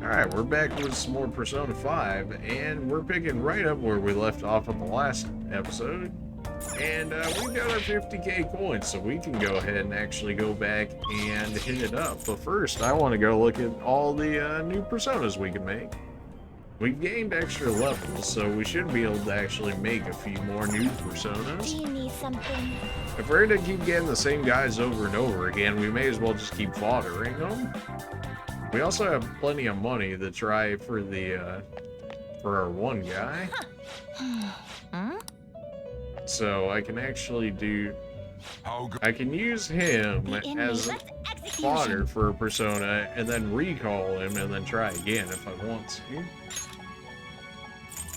Alright, we're back with some more Persona 5, and we're picking right up where we left off in the last episode. And we got our 50k coins, so we can go ahead and actually go back and hit it up. But first, I want to go look at all the new Personas we can make. We've gained extra levels, so we should be able to actually make a few more new Personas. Do you need something? If we're going to keep getting the same guys over and over again, we may as well just keep foddering them. We also have plenty of money to try for the for our one guy. Huh? So I can actually do. I can use him as fodder for a persona, and then recall him, and then try again if I want to.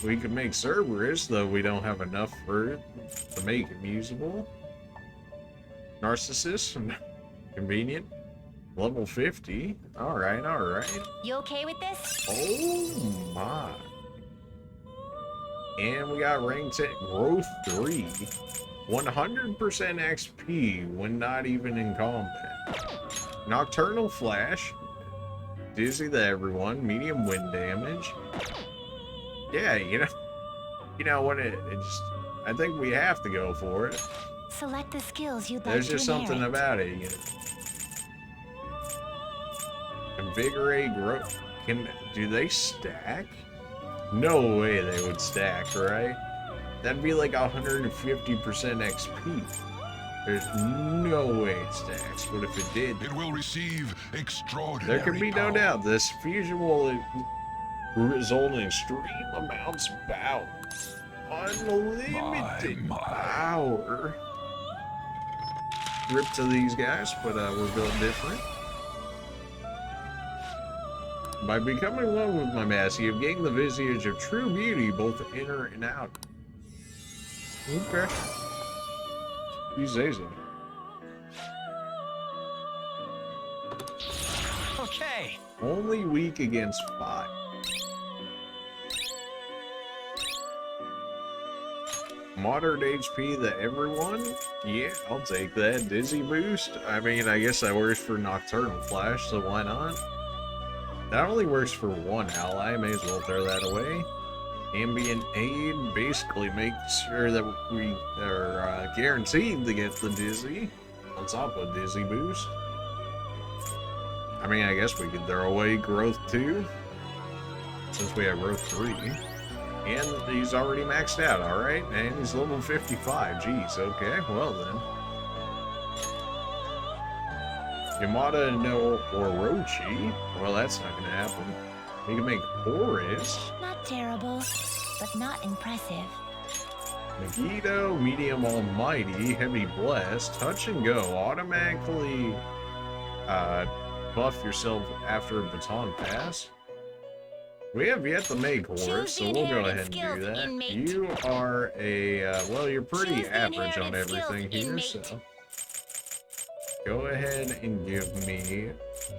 We could make Cerberus, though we don't have enough for it to make him usable. Narcissus, convenient. Level 50. Alright, alright. You okay with this? Oh my. And we got rank 10, growth 3. 100% XP when not even in combat. Nocturnal Flash. Dizzy to everyone. Medium wind damage. Yeah, you know what, it just, I think we have to go for it. Select the skills you'd like to There's just something inherit. about it, you know. Invigorate growth. Do they stack? No way they would stack, right? That'd be like 150% XP. There's no way it stacks, but if it did, it will receive extraordinary there can be no power. doubt this fusion will result in extreme amounts of power. Unlimited power. Rip to these guys, but we're built different. By becoming one with my mask, you have gained the visage of true beauty, both inner and out. Okay. You say so. Okay. Only weak against 5. Moderate HP to everyone? Yeah, I'll take that. Dizzy boost? I mean, I guess that works for Nocturnal Flash, so why not? That only works for one ally, may as well throw that away. Ambient Aid basically makes sure that we are guaranteed to get the Dizzy, on top of Dizzy Boost. I mean, I guess we could throw away Growth 2, since we have Growth 3. And he's already maxed out, alright? And he's level 55, jeez, okay, well then. Yamada no Orochi. Well, that's not gonna happen. We can make Horus. Not terrible, but not impressive. Megiddo, Medium Almighty, Heavy Blessed, Touch and Go. Automatically buff yourself after a baton pass. We have yet to make Horus, so we'll go ahead and do that. You are a, well, you're pretty average on everything here, so. Go ahead and give me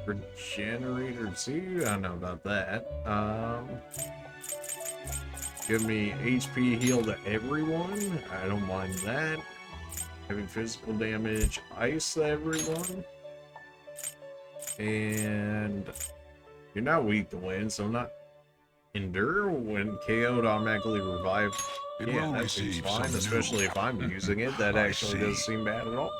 Regenerator 2. I don't know about that. Give me HP heal to everyone. I don't mind that. Having physical damage, ice to everyone. And you're not weak to wind, so I'm not. Endure when KO'd automatically revive. It Yeah, will that seems receive fine, some especially new- if I'm using it. That I actually see. doesn't seem bad at all.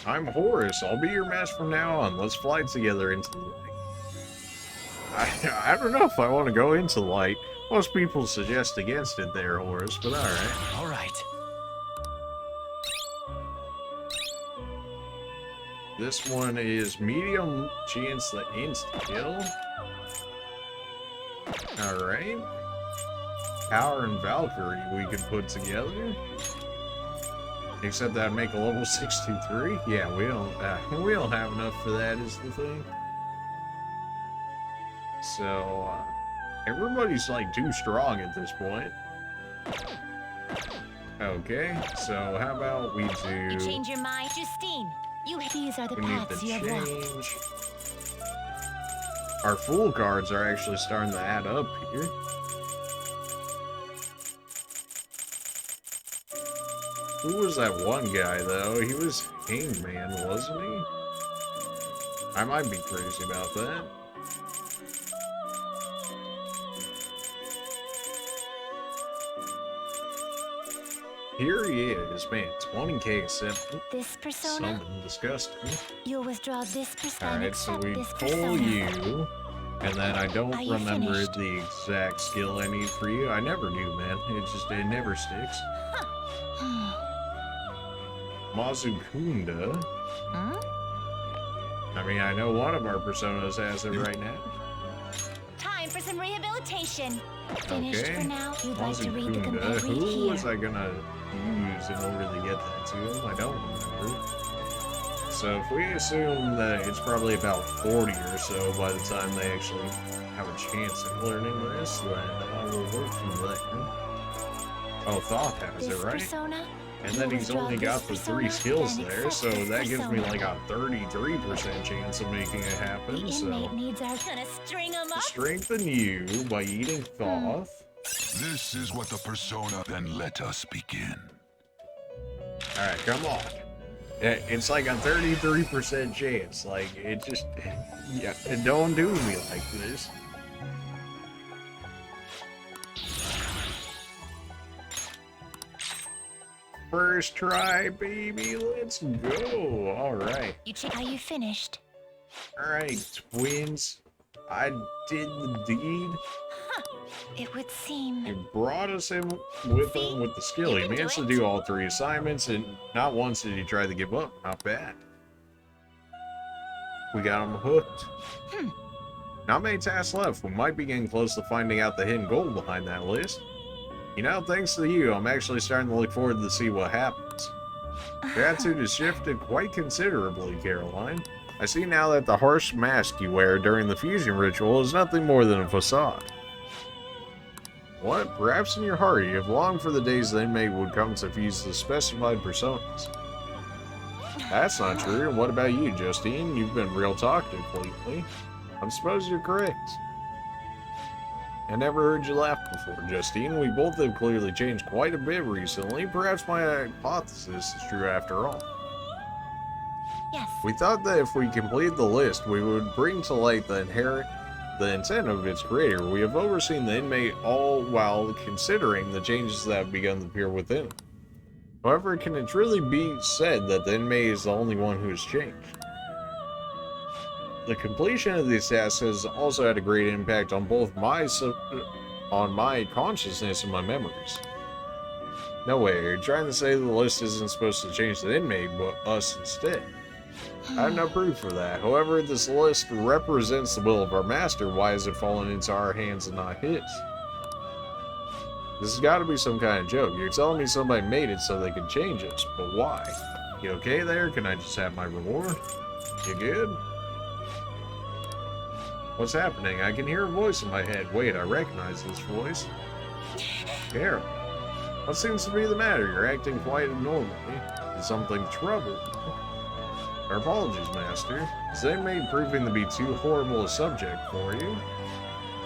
I'm Horus. I'll be your match from now on. Let's fly together into the light. I don't know if I want to go into light. Most people suggest against it there, Horus, but alright. All right. This one is medium chance to insta-kill. Alright. Power and Valkyrie we could put together. Except that'd make a level 63. Yeah, we don't have enough for that is the thing. So, everybody's like too strong at this point. Okay, so how about we You do... change your mind, Justine. These are the We need to paths you have walked. change. Our fool cards are actually starting to add up here. Who was that one guy, though? He was Hangman, wasn't he? I might be crazy about that. Here he is, man. 20k simple. This persona? Something disgusting. You'll withdraw this persona. Alright, so we this pull persona. you, and then I don't Are you remember finished? the exact skill I need for you. I never do, man. It never sticks. Mazukunda. Hmm? I mean, I know one of our personas has it right now. Time for some rehabilitation. Finished Okay. for now. You'd like to read the Mazukunda. complete read Who was here. I gonna use in order to get that to him? I don't remember. So if we assume that it's probably about 40 or so by the time they actually have a chance at learning this, then I will work from there. Oh, Thoth has This it, right? persona? And then he's only got the 3 skills there, so that gives me like a 33% chance of making it The happen, so... inmate needs our gonna string him up. Strengthen you by eating Thoth. This is what the persona. Then let us begin. Alright, come on. It's like a 33% chance. Like, it just... Yeah, don't do me like this. First try, baby. Let's go. Alright. Are you finished? Alright, twins. I did the deed. It would seem. He brought us in with him with the skill. He You can managed do to it. do all 3 assignments, and not once did he try to give up. Not bad. We got him hooked. Not many tasks left. We might be getting close to finding out the hidden goal behind that list. You know, thanks to you, I'm actually starting to look forward to see what happens. Your attitude has shifted quite considerably, Caroline. I see now that the harsh mask you wear during the fusion ritual is nothing more than a facade. What? Perhaps in your heart you have longed for the days the inmate would come to fuse the specified personas. That's not true. And what about you, Justine? You've been real talkative lately. I suppose you're correct. I never heard you laugh before, Justine. We both have clearly changed quite a bit recently. Perhaps my hypothesis is true after all. Yes. We thought that if we completed the list, we would bring to light the intent of its creator. We have overseen the inmate all while considering the changes that have begun to appear within him. However, can it really be said that the inmate is the only one who has changed? The completion of these tasks has also had a great impact on both on my consciousness and my memories. No way, you're trying to say the list isn't supposed to change the inmate, but us instead. I have no proof for that. However, this list represents the will of our master. Why has it fallen into our hands and not his? This has got to be some kind of joke. You're telling me somebody made it so they could change us, but why? You okay there? Can I just have my reward? You good? What's happening? I can hear a voice in my head. Wait, I recognize this voice. Carol, what seems to be the matter? You're acting quite abnormally. Is something trouble? Our apologies, Master. Is the inmate proving to be too horrible a subject for you?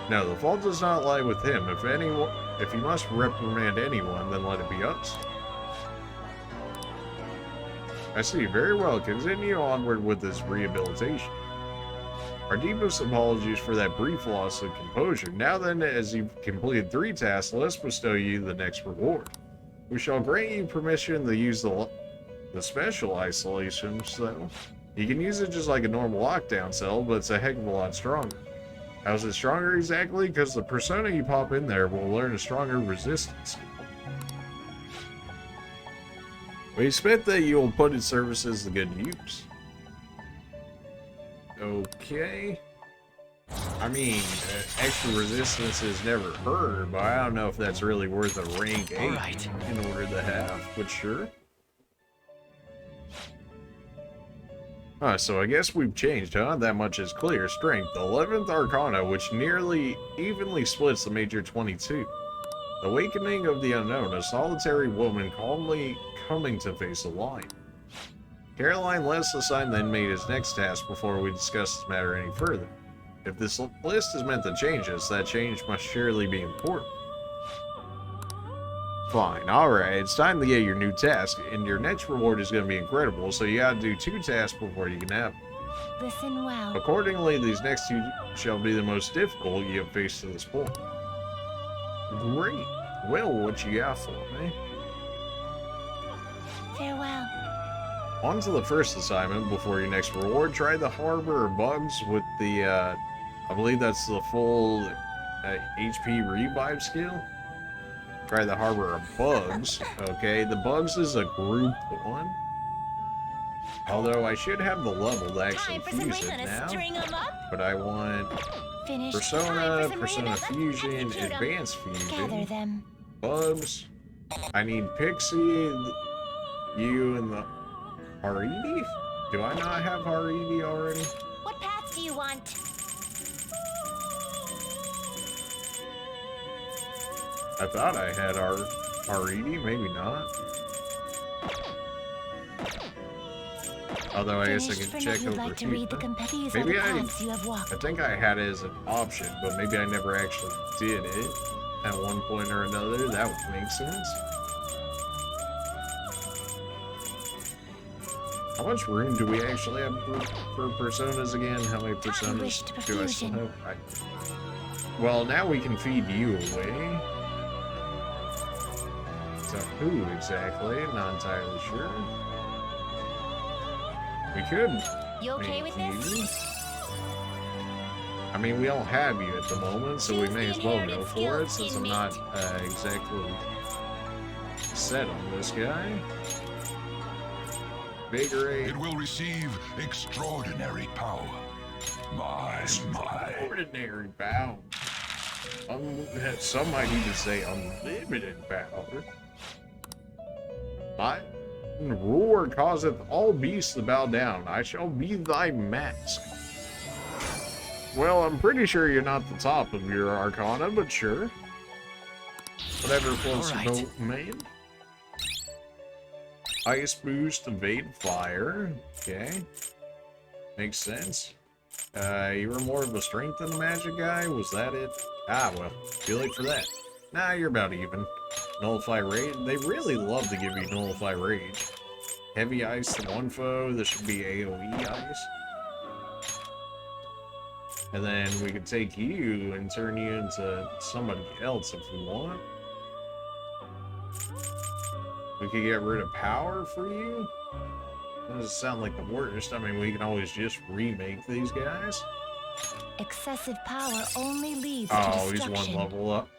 No, the fault does not lie with him. If he must reprimand anyone, then let it be us. I see. Very well. Continue onward with this rehabilitation. Our deepest apologies for that brief loss of composure. Now then, as you've completed 3 tasks, let's bestow you the next reward. We shall grant you permission to use the special isolation cell. You can use it just like a normal lockdown cell, but it's a heck of a lot stronger. How's it stronger exactly? Because the persona you pop in there will learn a stronger resistance. We expect that you will put its services to good use. Okay. I mean, extra resistance has never hurt, but I don't know if that's really worth a rank 8 Alright. in order to have, but sure. So I guess we've changed, huh? That much is clear. Strength, the 11th Arcana, which nearly evenly splits the major 22. Awakening of the Unknown, a solitary woman calmly coming to face a lion. Caroline, let's assign the inmate his next task before we discuss this matter any further. If this list is meant to change us, that change must surely be important. Fine. Alright, it's time to get your new task, and your next reward is going to be incredible, so you gotta do 2 tasks before you can have them. Listen well. Accordingly, these next 2 shall be the most difficult you have faced to this point. Great. Well, what you got for me? Farewell. On to the first assignment before your next reward. Try the Harbor of Bugs with the, I believe that's the full HP revive skill. Try the Harbor of Bugs. Okay, the Bugs is a group 1. Although I should have the level to actually fuse it now. But I want Persona, Persona Fusion, Advanced Gather Fusion, them. Bugs. I need Pixie, you, and the Haridi? Do I not have Haridi already? What path do you want? I thought I had Haridi, maybe not. Although I guess I can check over FIFA. Maybe I think I had it as an option, but maybe I never actually did it at one point or another. That would make sense. How much room do we actually have for personas again? How many personas do I still have? Well, now we can feed you away. So who exactly? Not entirely sure. We could. You okay with this? I mean, we don't have you at the moment, so we may as well go for it, since I'm not exactly set on this guy. Vigorate. It will receive extraordinary power. My. Extraordinary power. Some might even say unlimited power. My roar causeth all beasts to bow down. I shall be thy mask. Well, I'm pretty sure you're not the top of your arcana, but sure. Whatever floats your boat, man. Ice boost, evade fire. Okay. Makes sense. You were more of a strength than a magic guy? Was that it? Ah, well, too late for that. Nah, you're about even. Nullify rage. They really love to give you nullify rage. Heavy ice to one foe. This should be AoE ice. And then we could take you and turn you into somebody else if we want. We could get rid of power for you. That doesn't sound like the worst. I mean, we can always just remake these guys. Excessive power only leads to destruction. He's one level up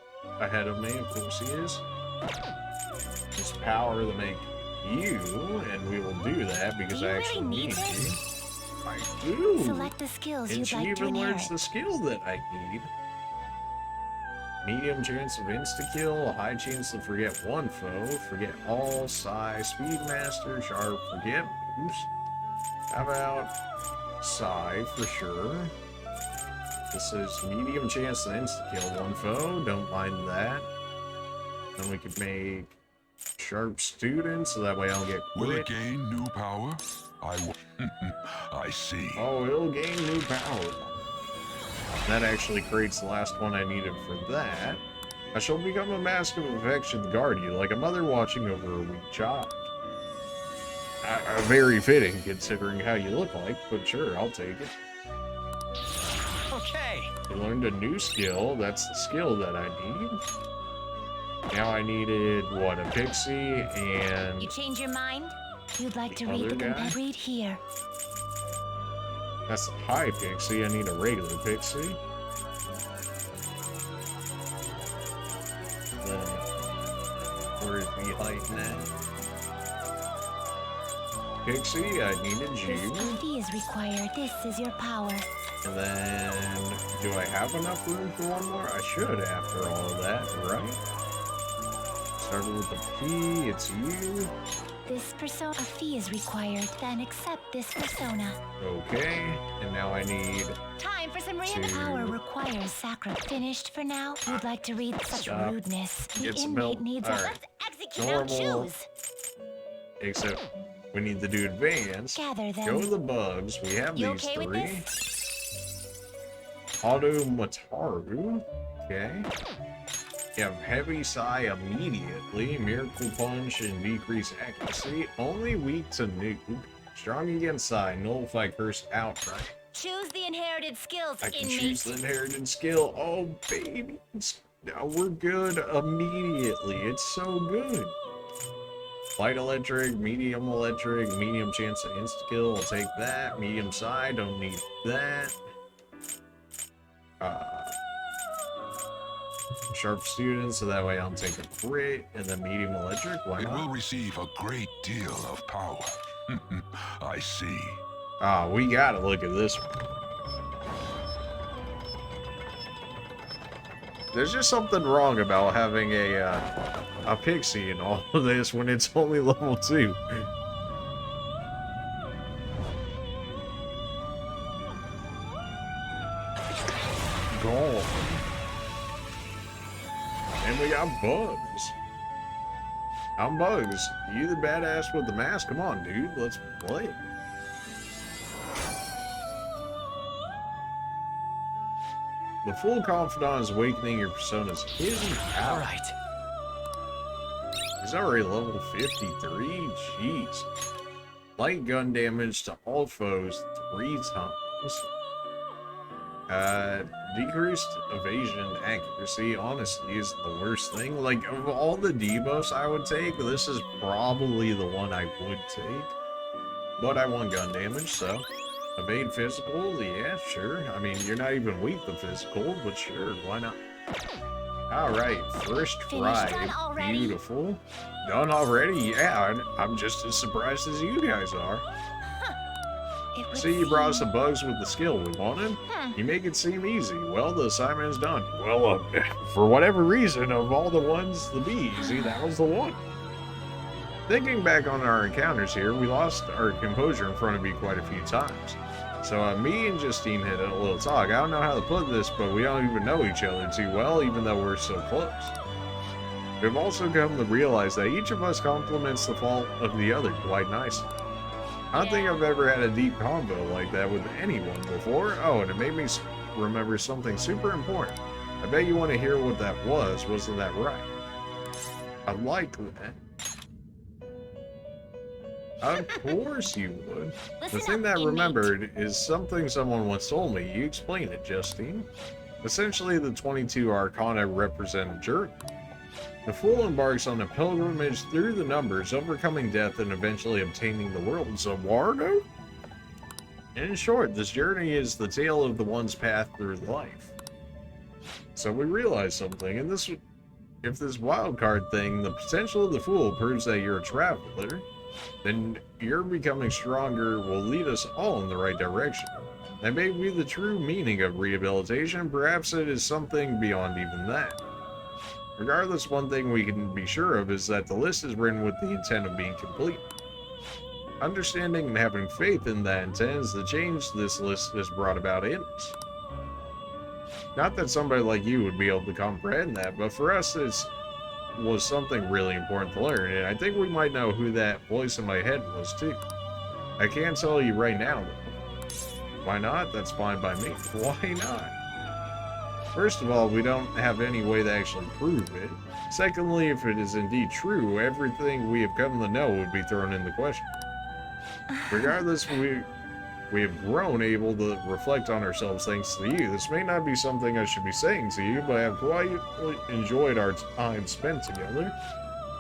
ahead of me. Of course he is. It's power to make you, and we will do that because I actually need you. I do. Select the skills and you'd she like to even inherit. learns the skill that I need. Medium chance of insta-kill, high chance to forget one foe, forget all, Psy, Speedmaster, Sharp, forget boost. How about Psy for sure? This is medium chance to insta-kill one foe, don't mind that. Then we could make Sharp Student, so that way I don't get quit. Will it gain new power? I see. Oh, it'll gain new power. That actually creates the last one I needed for that. I shall become a mask of affection to guard you, like a mother watching over a weak child. Very fitting, considering how you look like, but sure, I'll take it. Okay. You learned a new skill. That's the skill that I need. Now I needed, what, a pixie and... You change your mind? You'd like to read the guy? Read here. That's a high pixie. I need a regular pixie. Then, where's the height now? Pixie, I needed you. This fee is required. This is your power. And then, do I have enough room for one more? I should after all of that, right? Started with the P, it's you. This persona fee is required. Then accept this persona. Okay, and now I need... Time for some real power requires sacrifice. Finished for now? You'd like to read such rudeness. The inmate needs a... Right. Let's execute our choose. Except we need to do advanced. Gather them. Go to the bugs. We have You these okay with three. this? Auto Mataru. Okay. You have Heavy Sigh immediately, Miracle Punch and decrease accuracy, only weak to nuke. Strong against Sigh, nullify curse outright. Choose the inherited skills, I can inmate. choose the inherited skill. Oh, baby. Now we're good immediately. It's so good. Light electric, medium chance to insta-kill. I'll take that. Medium side, don't need that. Sharp student, so that way I'll take a crit. And then medium electric, why It not? will receive a great deal of power. I see. Ah, we gotta look at this one. There's just something wrong about having a pixie in all of this when it's only level 2. Gone. And we got Bugs. I'm Bugs. You the badass with the mask? Come on, dude. Let's play. The full confidant is awakening your persona's hidden power. All right. He's already level 53. Jeez. Light gun damage to all foes 3 times. Decreased evasion accuracy, honestly, is the worst thing. Like, of all the debuffs I would take, this is probably the one I would take. But I want gun damage, so... Evade physical, yeah, sure. I mean, you're not even weak to physical, but sure, why not? Alright, first try. Beautiful. Done already? Yeah, I'm just as surprised as you guys are. See, you brought us some bugs with the skill we wanted. You make it seem easy. Well, the assignment is done. Well, for whatever reason, of all the ones to be easy, that was the one. Thinking back on our encounters here, we lost our composure in front of you quite a few times. So me and Justine had a little talk. I don't know how to put this, but we don't even know each other too well, even though we're so close. We've also come to realize that each of us complements the fault of the other quite nicely. I don't think I've ever had a deep combo like that with anyone before. Oh, and it made me remember something super important. I bet you want to hear what that was. Wasn't that right? I like that. Of course you would. The thing that I remembered is something someone once told me. You explain it, Justine. Essentially, the 22 Arcana represent a journey. The Fool embarks on a pilgrimage through the numbers, overcoming death and eventually obtaining the worlds of Wargo. In short, this journey is the tale of the one's path through life. So we realize something, and this, if this wildcard thing, the potential of the Fool proves that you're a traveler, then your becoming stronger will lead us all in the right direction. That may be the true meaning of rehabilitation, perhaps it is something beyond even that. Regardless, one thing we can be sure of is that the list is written with the intent of being complete. Understanding and having faith in that intent is the change this list has brought about in us. Not that somebody like you would be able to comprehend that, but for us it was something really important to learn, and I think we might know who that voice in my head was too. I can't tell you right now though. Why not? That's fine by me. Why not? First of all, we don't have any way to actually prove it. Secondly, if it is indeed true, everything we have come to know would be thrown into question. Regardless, we have grown able to reflect on ourselves thanks to you. This may not be something I should be saying to you, but I have quite enjoyed our time spent together.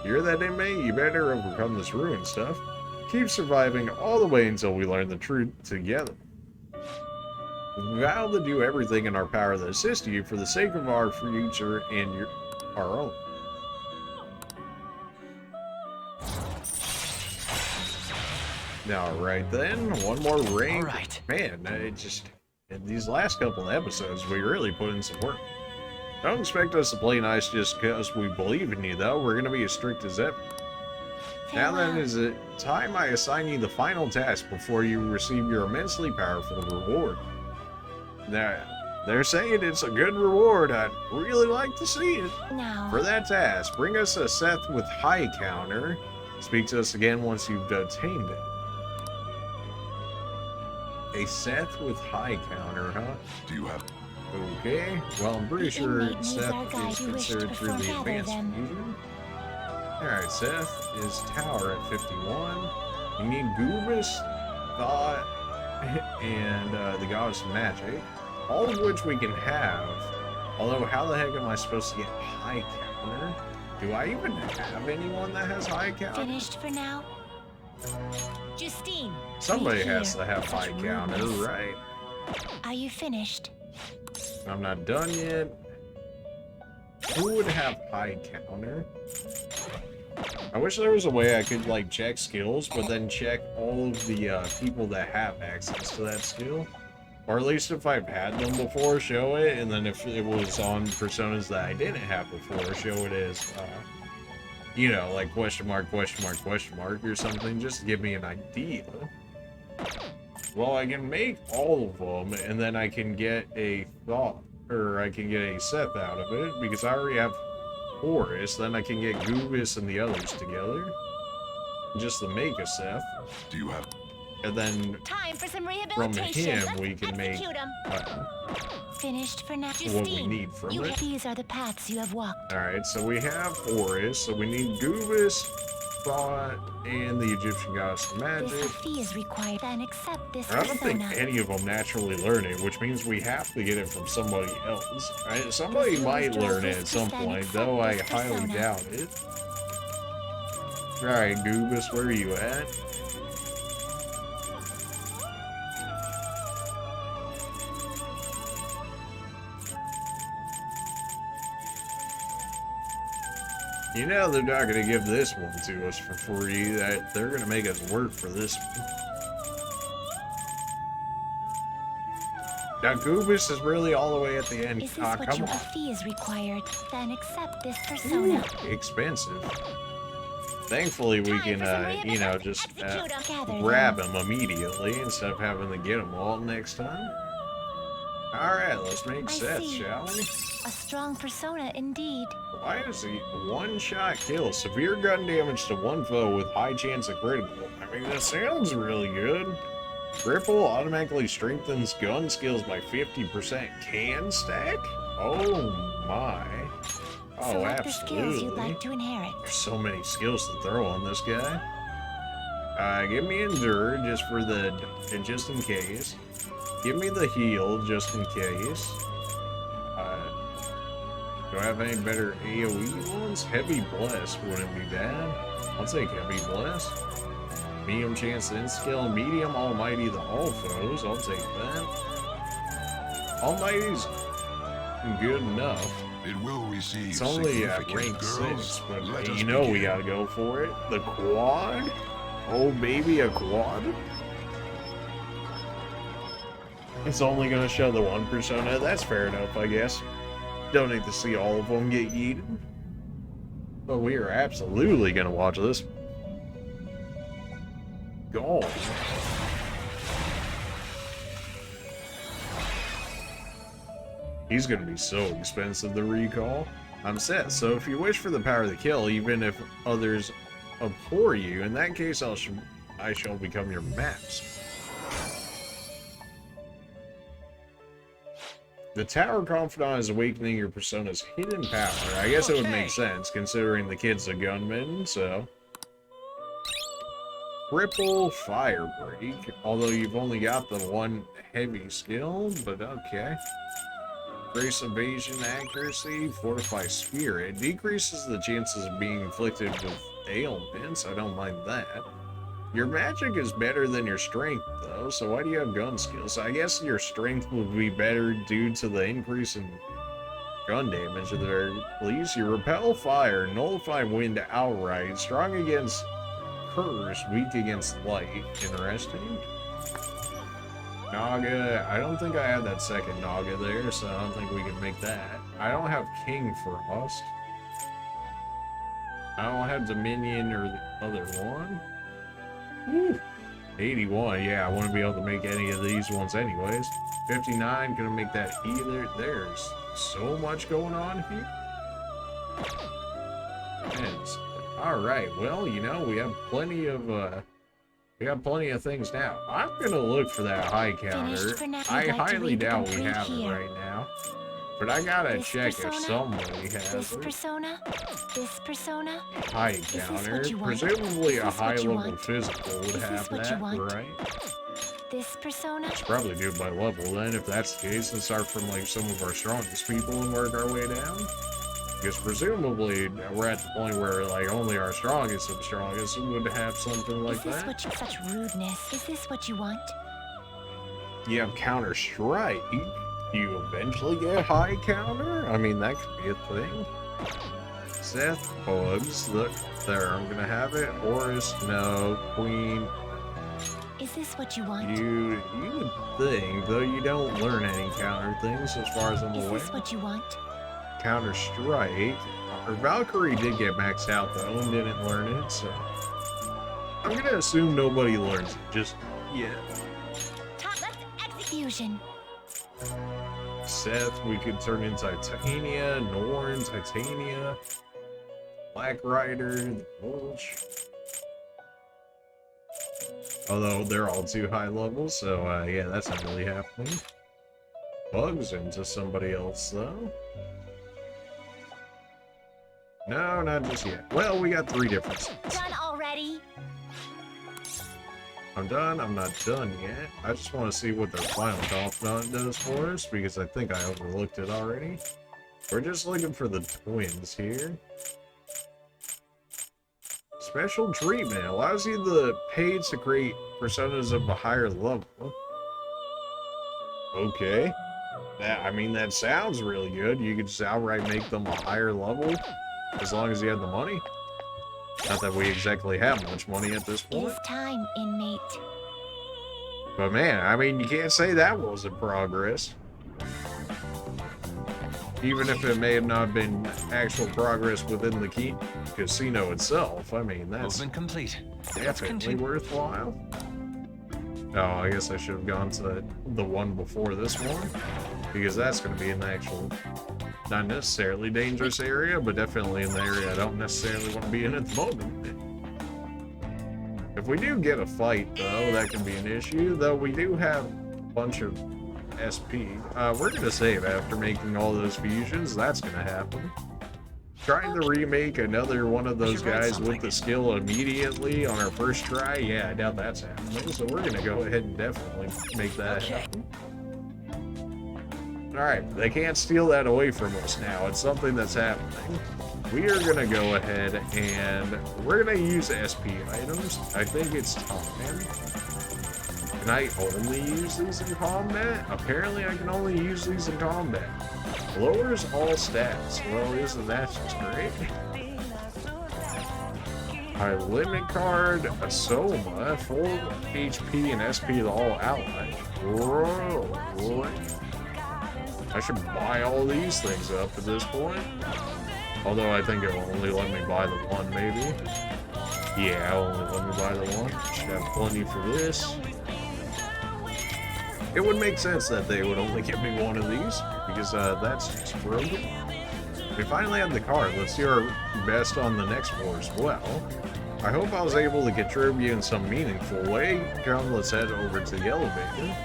You hear that, inmate? You better overcome this ruin stuff. Keep surviving all the way until we learn the truth together. We vow to do everything in our power to assist you for the sake of our future and our own. Alright then, one more ring. Alright. Man, in these last couple of episodes, we really put in some work. Don't expect us to play nice just because we believe in you, though. We're going to be as strict as ever. Now then, is it time I assign you the final task before you receive your immensely powerful reward. Now, they're saying it's a good reward. I'd really like to see it. No. For that task, bring us a Seth with high counter. Speak to us again once you've obtained it. A Seth with high counter, huh? Do you have... Okay, well, I'm pretty sure inmate needs our Seth guide is you wished to considered through the foregather advanced them. fusion. Alright, Seth is Tower at 51. You need Goobus, Thought, and the Goddess of Magic, all of which we can have. Although, how the heck am I supposed to get high counter? Do I even have anyone that has high counter? Finished for now? Justine! Somebody read has here. to have high Such counter, rudeness. right? Are you finished? I'm not done yet. Who would have high counter? I wish there was a way I could, like, check skills, but then check all of the people that have access to that skill. Or at least if I've had them before, show it, and then if it was on personas that I didn't have before, show it as, you know, like question mark, or something, just to give me an idea. Well, I can make all of them, and then I can get a thought, or I can get a Seth out of it, because I already have Horus, then I can get Goobus and the others together, just to make a Seth. Do you have... And then Time for some from rehabilitation. him, we can make Finished for now. what we Justine, need from you it. these are the paths you have walked. Alright, so we have Horus, so we need Goobus, Thought, and the Egyptian Goddess of Magic. This fee is required, then accept this I don't think persona. any of them naturally learn it, which means we have to get it from somebody else. Right? Somebody This might illustrates learn it this at some percent point, except though I this highly persona. doubt it. Alright, Goobus, where are you at? You know they're not going to give this one to us for free. That they're going to make us work for this one. Now, Goobus is really all the way at the end. Is this Ah, what come you on. a fee is required? Then accept this persona. Expensive. Thankfully, we Time can, for some you know, just execute 'em. Gather grab them. them immediately instead of having to get them all next time. Alright, let's make I Seth, see. shall we? A strong persona indeed. Why is he one-shot kill? Severe gun damage to one foe with high chance of critical. I mean, that sounds really good. Ripple automatically strengthens gun skills by 50%. Can stack? Oh my. Oh, Select the skills you'd absolutely. like to inherit. There's so many skills to throw on this guy. Give me Endure just in case. Give me the heal just in case. Do I have any better AoE ones? Heavy Bless wouldn't be bad. I'll take Heavy Bless. Medium chance to skill. Medium Almighty the all foes. I'll take that. Almighty's good enough. It will receive It's only at significant rank girls. 6, but Let hey, us you know we begin. gotta go for it. The quad? Oh baby, a quad? It's only gonna show the one persona. That's fair enough, I guess. Don't need to see all of them get yeeted. But we are absolutely gonna watch this. Go. He's gonna be so expensive to recall. I'm set, so if you wish for the power to kill, even if others abhor you, in that case I shall become your maps. The Tower Confidant is awakening your persona's hidden power. I guess it would make sense, considering the kid's a gunman, so... Cripple Fire Break, although you've only got the one heavy skill, but okay. Grace Evasion Accuracy, Fortify Spirit, decreases the chances of being inflicted with ailments, I don't mind that. Your magic is better than your strength, though, so why do you have gun skills? I guess your strength would be better due to the increase in gun damage at the very least. You repel fire, nullify wind outright, strong against curse, weak against light. Interesting. Naga, I don't think I have that second Naga there, so I don't think we can make that. I don't have King Frost. I don't have Dominion or the other one. Woo. 81, yeah, I wouldn't be able to make any of these ones anyways. 59, gonna make that either. There's so much going on here. Alright, well, you know, we have plenty of We got plenty of things now. I'm gonna look for that high counter. I highly doubt we have it right now. But I gotta check if somebody has this it. Persona? This persona? High counter. Presumably a high level physical would have that, right? This persona? Let's probably do it by level then. If that's the case, let's start from like some of our strongest people and work our way down. Because presumably we're at the point where like only our strongest of strongest would have something like that. Such rudeness. Is this what you want? You have counter strike. You eventually get high counter? I mean, that could be a thing. Seth, Bugs, look there, I'm gonna have it. Horus, no. Queen. Is this what you want? You would think, though you don't learn any counter things as far as I'm aware. Is this what you want? Counter strike. Or Valkyrie did get maxed out though and didn't learn it, so I'm gonna assume nobody learns it just yet. That's execution. Seth, we could turn in Titania, Norn, Titania, Black Rider, the Bulge. Although they're all too high levels, so yeah, that's not really happening. Bugs into somebody else though. No, not just yet. Well, we got 3 different sets. Done already? I'm done. I'm not done yet. I just want to see what their final confidant does for us, because I think I overlooked it already. We're just looking for the twins here. Special treatment allows you the paid to create personas of a higher level. Okay. I mean, that sounds really good. You could just outright make them a higher level, as long as you have the money. Not that we exactly have much money at this point. It is time, inmate. But man, I mean, you can't say that wasn't progress. Even if it may have not been actual progress within the casino itself. I mean, that's complete. Definitely worthwhile. Oh, I guess I should have gone to the one before this one, because that's going to be an actual, not necessarily dangerous area, but definitely in the area I don't necessarily want to be in at the moment. If we do get a fight, though, that can be an issue, though we do have a bunch of SP. We're going to save after making all those fusions. That's going to happen. Trying to remake another one of those guys with the skill immediately on our first try, yeah, I doubt that's happening. So we're going to go ahead and definitely make that happen. Alright, they can't steal that away from us now. It's something that's happening. We are going to go ahead and we're going to use SP items. I think it's time. Can I only use these in combat? Apparently I can only use these in combat. Lowers all stats. Well, isn't that just great? High limit card, a Soma, full HP and SP to all allies. Whoa, boy. I should buy all these things up at this point. Although I think it will only let me buy the one, maybe. Yeah, it'll only let me buy the one. Should have plenty for this. It would make sense that they would only give me one of these, because that's just broken. We finally have the card. Let's do our best on the next floor as well. I hope I was able to contribute in some meaningful way. Come, let's head over to the elevator.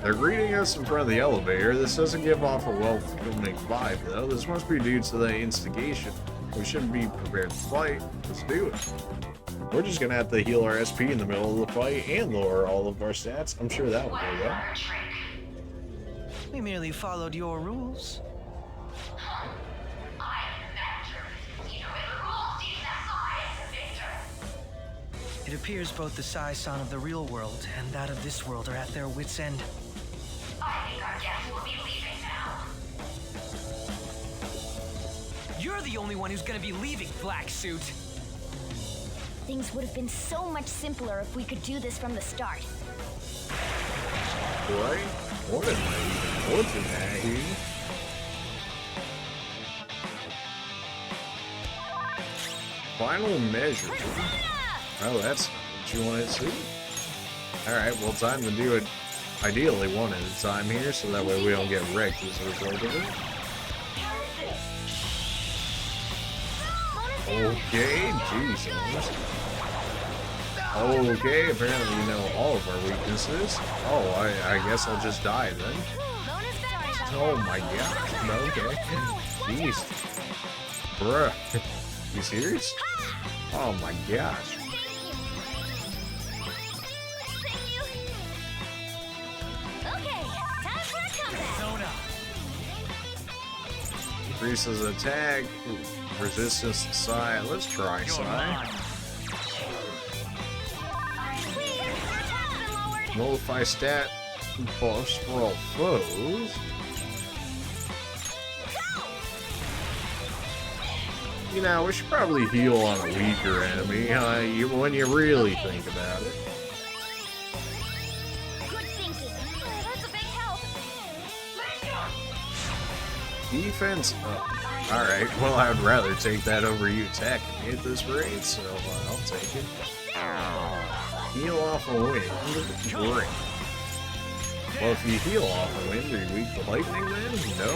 They're greeting us in front of the elevator. This doesn't give off a welcoming vibe, though. This must be due to the instigation. We should be prepared to fight. Let's do it. We're just gonna have to heal our SP in the middle of the fight and lower all of our stats. I'm sure that will go well. We merely followed your rules. It appears both the Sai-san of the real world and that of this world are at their wits' end. I think our guests will be leaving now. You're the only one who's gonna be leaving, Black Suit. Things would have been so much simpler if we could do this from the start. Right? What am I even looking at here? Final measure. Oh, that's what you want to see. Alright, well, time to do it ideally one at a time here, so that way we don't get wrecked as a result of it. Bonus Okay, jeez. Okay, apparently you know all of our weaknesses. Oh, I guess I'll just die then. Oh my god. Okay. Jeez. Bruh. You serious? Oh my gosh. Increases attack, resistance to Psi. Let's try Psi. Nullify stat buffs for all foes. You know, we should probably heal on a weaker enemy, when you really think about it. Good thinking. That's a big help. Defense up. Alright, well, I'd rather take that over you attacking me at this rate, so I'll take it. Heal off a wind. Great. Well, if you heal off a wind, are you weak to lightning then? No.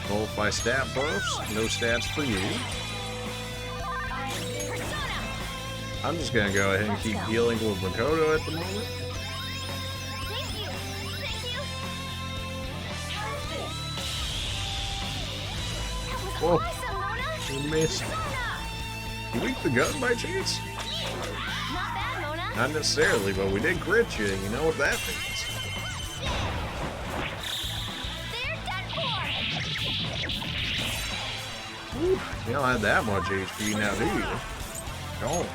Nullify stat buffs. No stats for you. I'm just gonna go ahead and keep healing with Makoto at the moment. Whoa. You missed. You weak the gun by chance? Not necessarily, but we did crit you. You know what that means. Whew, you don't have that much HP now, do you? Don't.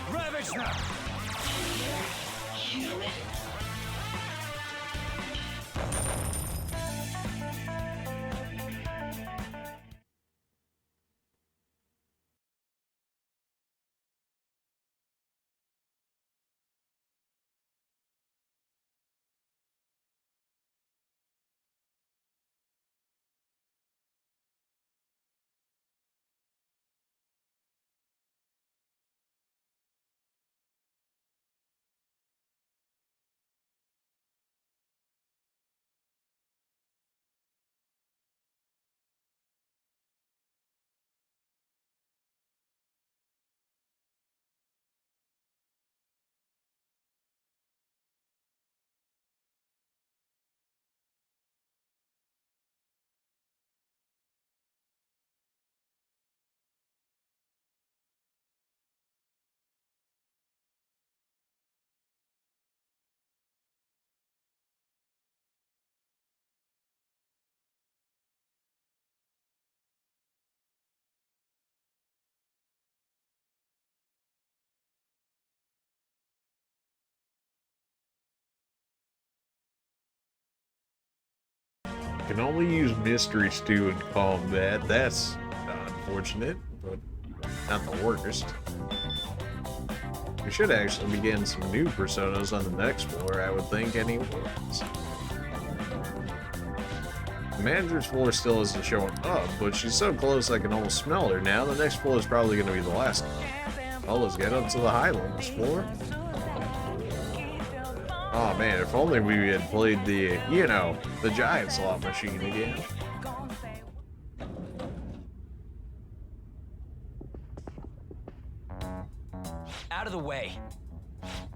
Can only use Mystery Stew in combat. That's unfortunate, but not the worst. We should actually be getting some new personas on the next floor, I would think, anyways. The manager's floor still isn't showing up, but she's so close I can almost smell her now. The next floor is probably going to be the last one. Well, let's get up to the Highlands floor. Oh man, if only we had played the, you know, the giant slot machine again. Out of the way.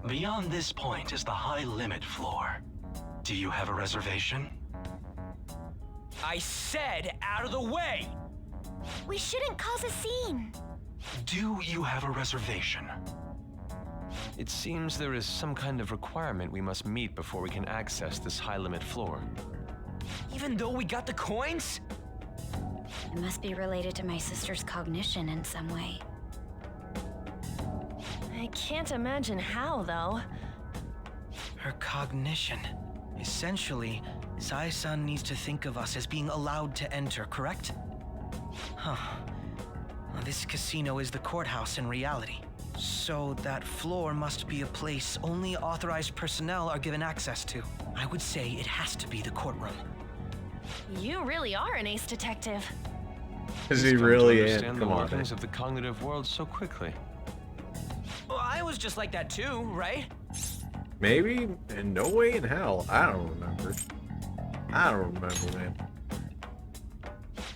Beyond this point is the high limit floor. Do you have a reservation? I said out of the way! We shouldn't cause a scene. Do you have a reservation? It seems there is some kind of requirement we must meet before we can access this high-limit floor. Even though we got the coins? It must be related to my sister's cognition in some way. I can't imagine how, though. Her cognition. Essentially, Sai-san needs to think of us as being allowed to enter, correct? Huh. Well, this casino is the courthouse in reality. So that floor must be a place only authorized personnel are given access to. I would say it has to be the courtroom. You really are an ace detective. Is he Come to really in? understand the Come on. workings of the cognitive world so quickly. Well, I was just like that too, right? Maybe? And no way in hell. I don't remember. I don't remember, man.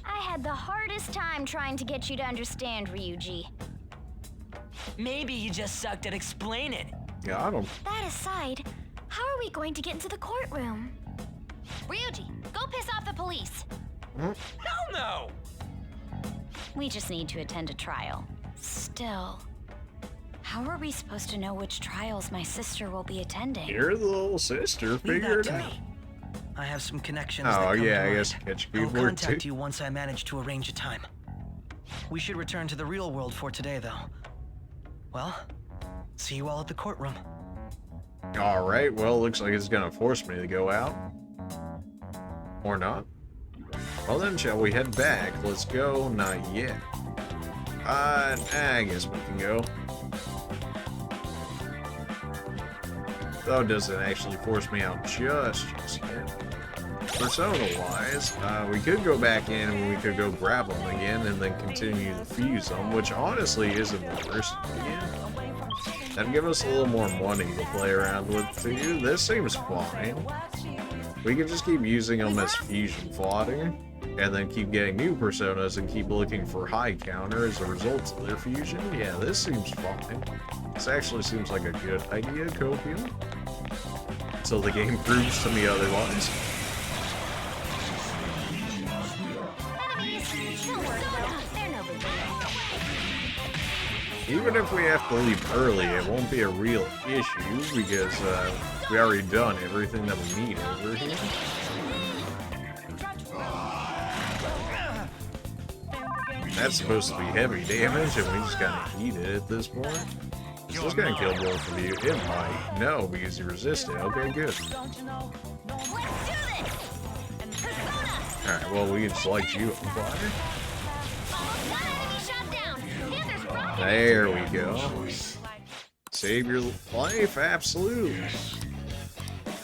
I had the hardest time trying to get you to understand, Ryuji. Maybe you just sucked at explaining. Got him. That aside, how are we going to get into the courtroom? Ryuji, go piss off the police. Hell no! We just need to attend a trial. Still, how are we supposed to know which trials my sister will be attending? You're the little sister. Leave Figure that it to out. me. I have some connections Oh, that come yeah, to I guess mind. catch I'll people contact too. you once I manage to arrange a time. We should return to the real world for today, though. Well, see you all at the courtroom. Alright, well, looks like it's gonna force me to go out. Or not. Well then, shall we head back? Let's go. Not yet. I guess we can go. Though it doesn't actually force me out just yet. Persona-wise, we could go back in and we could go grab them again and then continue to fuse them, which honestly isn't the worst idea. That'd give us a little more money to play around with too. This seems fine. We could just keep using them as fusion fodder, and then keep getting new personas and keep looking for high counter as a result of their fusion. Yeah, this seems fine. This actually seems like a good idea, Copium. Until the game proves to me otherwise. Even if we have to leave early, it won't be a real issue because we already done everything that we need over here. That's supposed to be heavy damage, and we just gotta eat it at this point. Is this gonna kill both of you? It might. No, because you resist it. Okay, good. Alright, well, we can just light you on fire. There we go. Save your life, absolutely.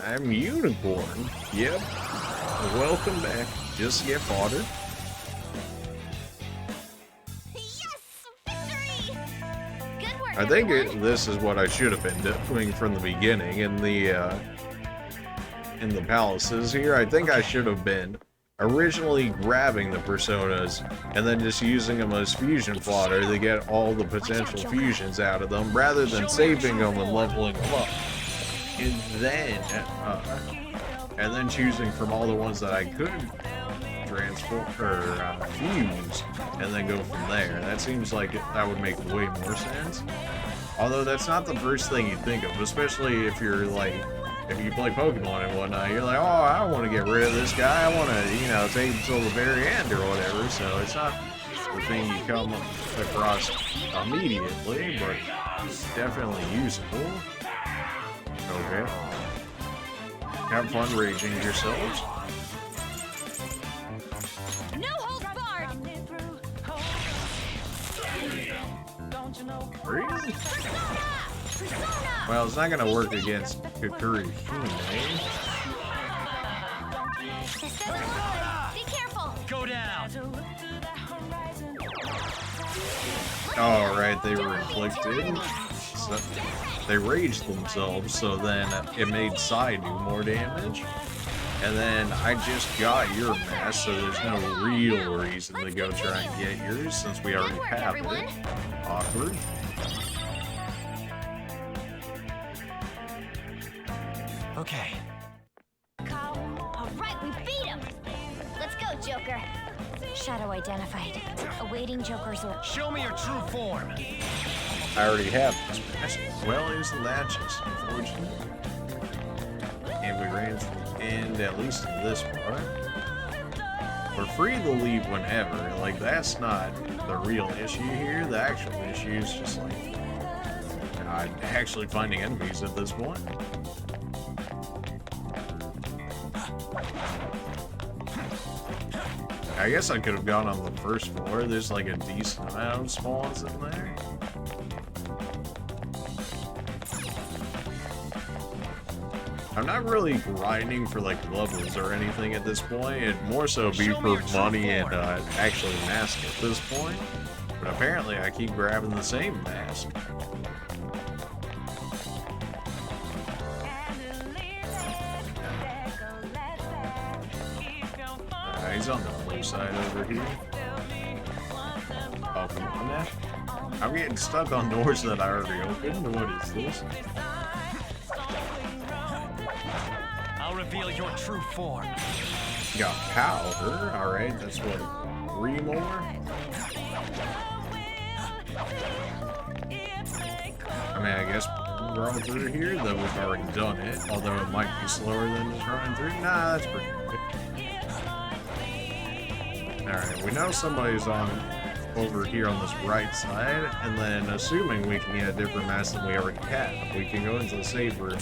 I'm Unicorn. Yep. Welcome back. Just get fodder. I think this is what I should have been doing from the beginning in the palaces here. I think I should have been originally grabbing the personas and then just using them as fusion fodder to get all the potential fusions out of them, rather than saving them and leveling them up, and then choosing from all the ones that I could transform or fuse, and then go from there. That seems like that would make way more sense. Although that's not the first thing you think of, especially if you're like, if you play Pokemon and whatnot, you're like, oh, I want to get rid of this guy. I want to, you know, take him till the very end or whatever. So it's not the thing you come across immediately, but it's definitely usable. Okay. Have fun raging yourselves. No holds barred. Really? Well, it's not going to work against Kakuri Hime. Be careful. Go down. Alright, they were inflicted. So they raged themselves, so then it made Sai do more damage. And then I just got your mask, so there's no real reason to go try and get yours since we already have it. Awkward. Okay. Alright, we beat him. Let's go, Joker. Shadow identified. Awaiting Joker's order. Show me your true form. I already have this mask. Well, isn't that just unfortunate? And we ran to the end, at least in this part. We're free to leave whenever. Like, that's not the real issue here. The actual issue is just like actually finding enemies at this point. I guess I could have gone on the first floor. There's like a decent amount of spawns in there. I'm not really grinding for like levels or anything at this point. It'd more so be for money and actually mask at this point. But apparently I keep grabbing the same mask. He's on the blue side over here. Oh, come on now. I'm getting stuck on doors that I already opened. What is this? I'll reveal your true form. Got powder. Alright, that's what, 3 more? I mean, I guess we're all through here, though we've already done it. Although it might be slower than just running through. Nah, that's pretty good. Alright, we know somebody's on over here on this right side, and then assuming we can get a different mask than we already have, we can go into the save room,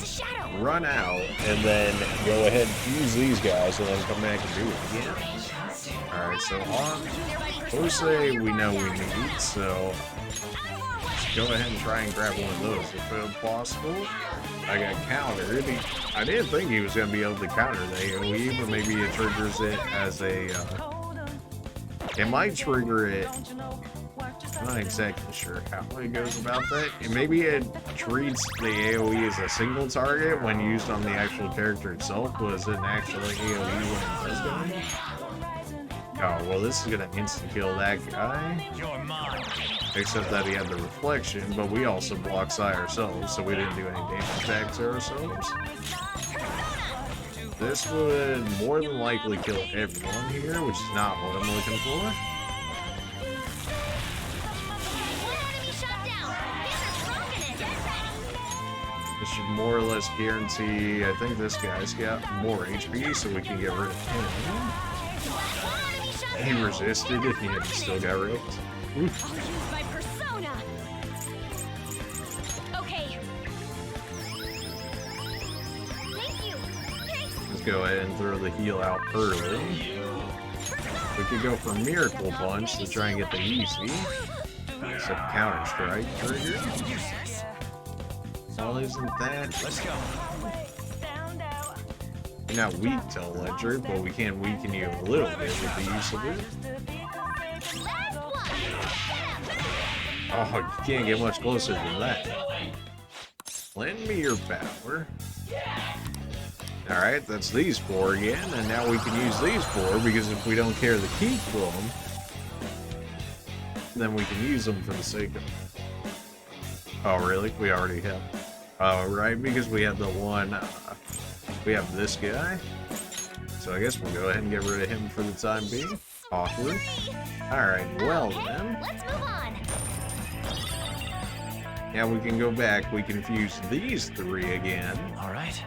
run out, and then go ahead and use these guys, and then come back and do it again. Alright, so on Jose we know we need, so let's go ahead and try and grab one of those if possible. I got countered. I didn't think he was going to be able to counter the AoE, but maybe it triggers it as a it might trigger it. I'm not exactly sure how it goes about that. And maybe it treats the AoE as a single target when used on the actual character itself, but is it an actual AoE when it does go? Oh, well, this is gonna instant kill that guy. Except that he had the reflection, but we also blocked Psy ourselves, so we didn't do any damage back to ourselves. This would more than likely kill everyone here, which is not what I'm looking for. This should more or less guarantee, I think this guy's got more HP, so we can get rid of him. He resisted it, and he still got wrecked. Oof. Go ahead and throw the heal out early. We could go for Miracle Punch to try and get the easy. So Counter Strike trigger. Well, isn't that? Let's go. You're not weak to electric, but we can weaken you a little bit with the use of it. Oh, you can't get much closer than that. Lend me your power. Alright, that's these 4 again, and now we can use these 4, because if we don't care the key for them, then we can use them for the sake of... Oh, really? We already have... Oh, right, because we have the one... we have this guy. So I guess we'll go ahead and get rid of him for the time being. Awkward. Alright, well then... Let's move on. Now we can go back, we can fuse these 3 again. Alright.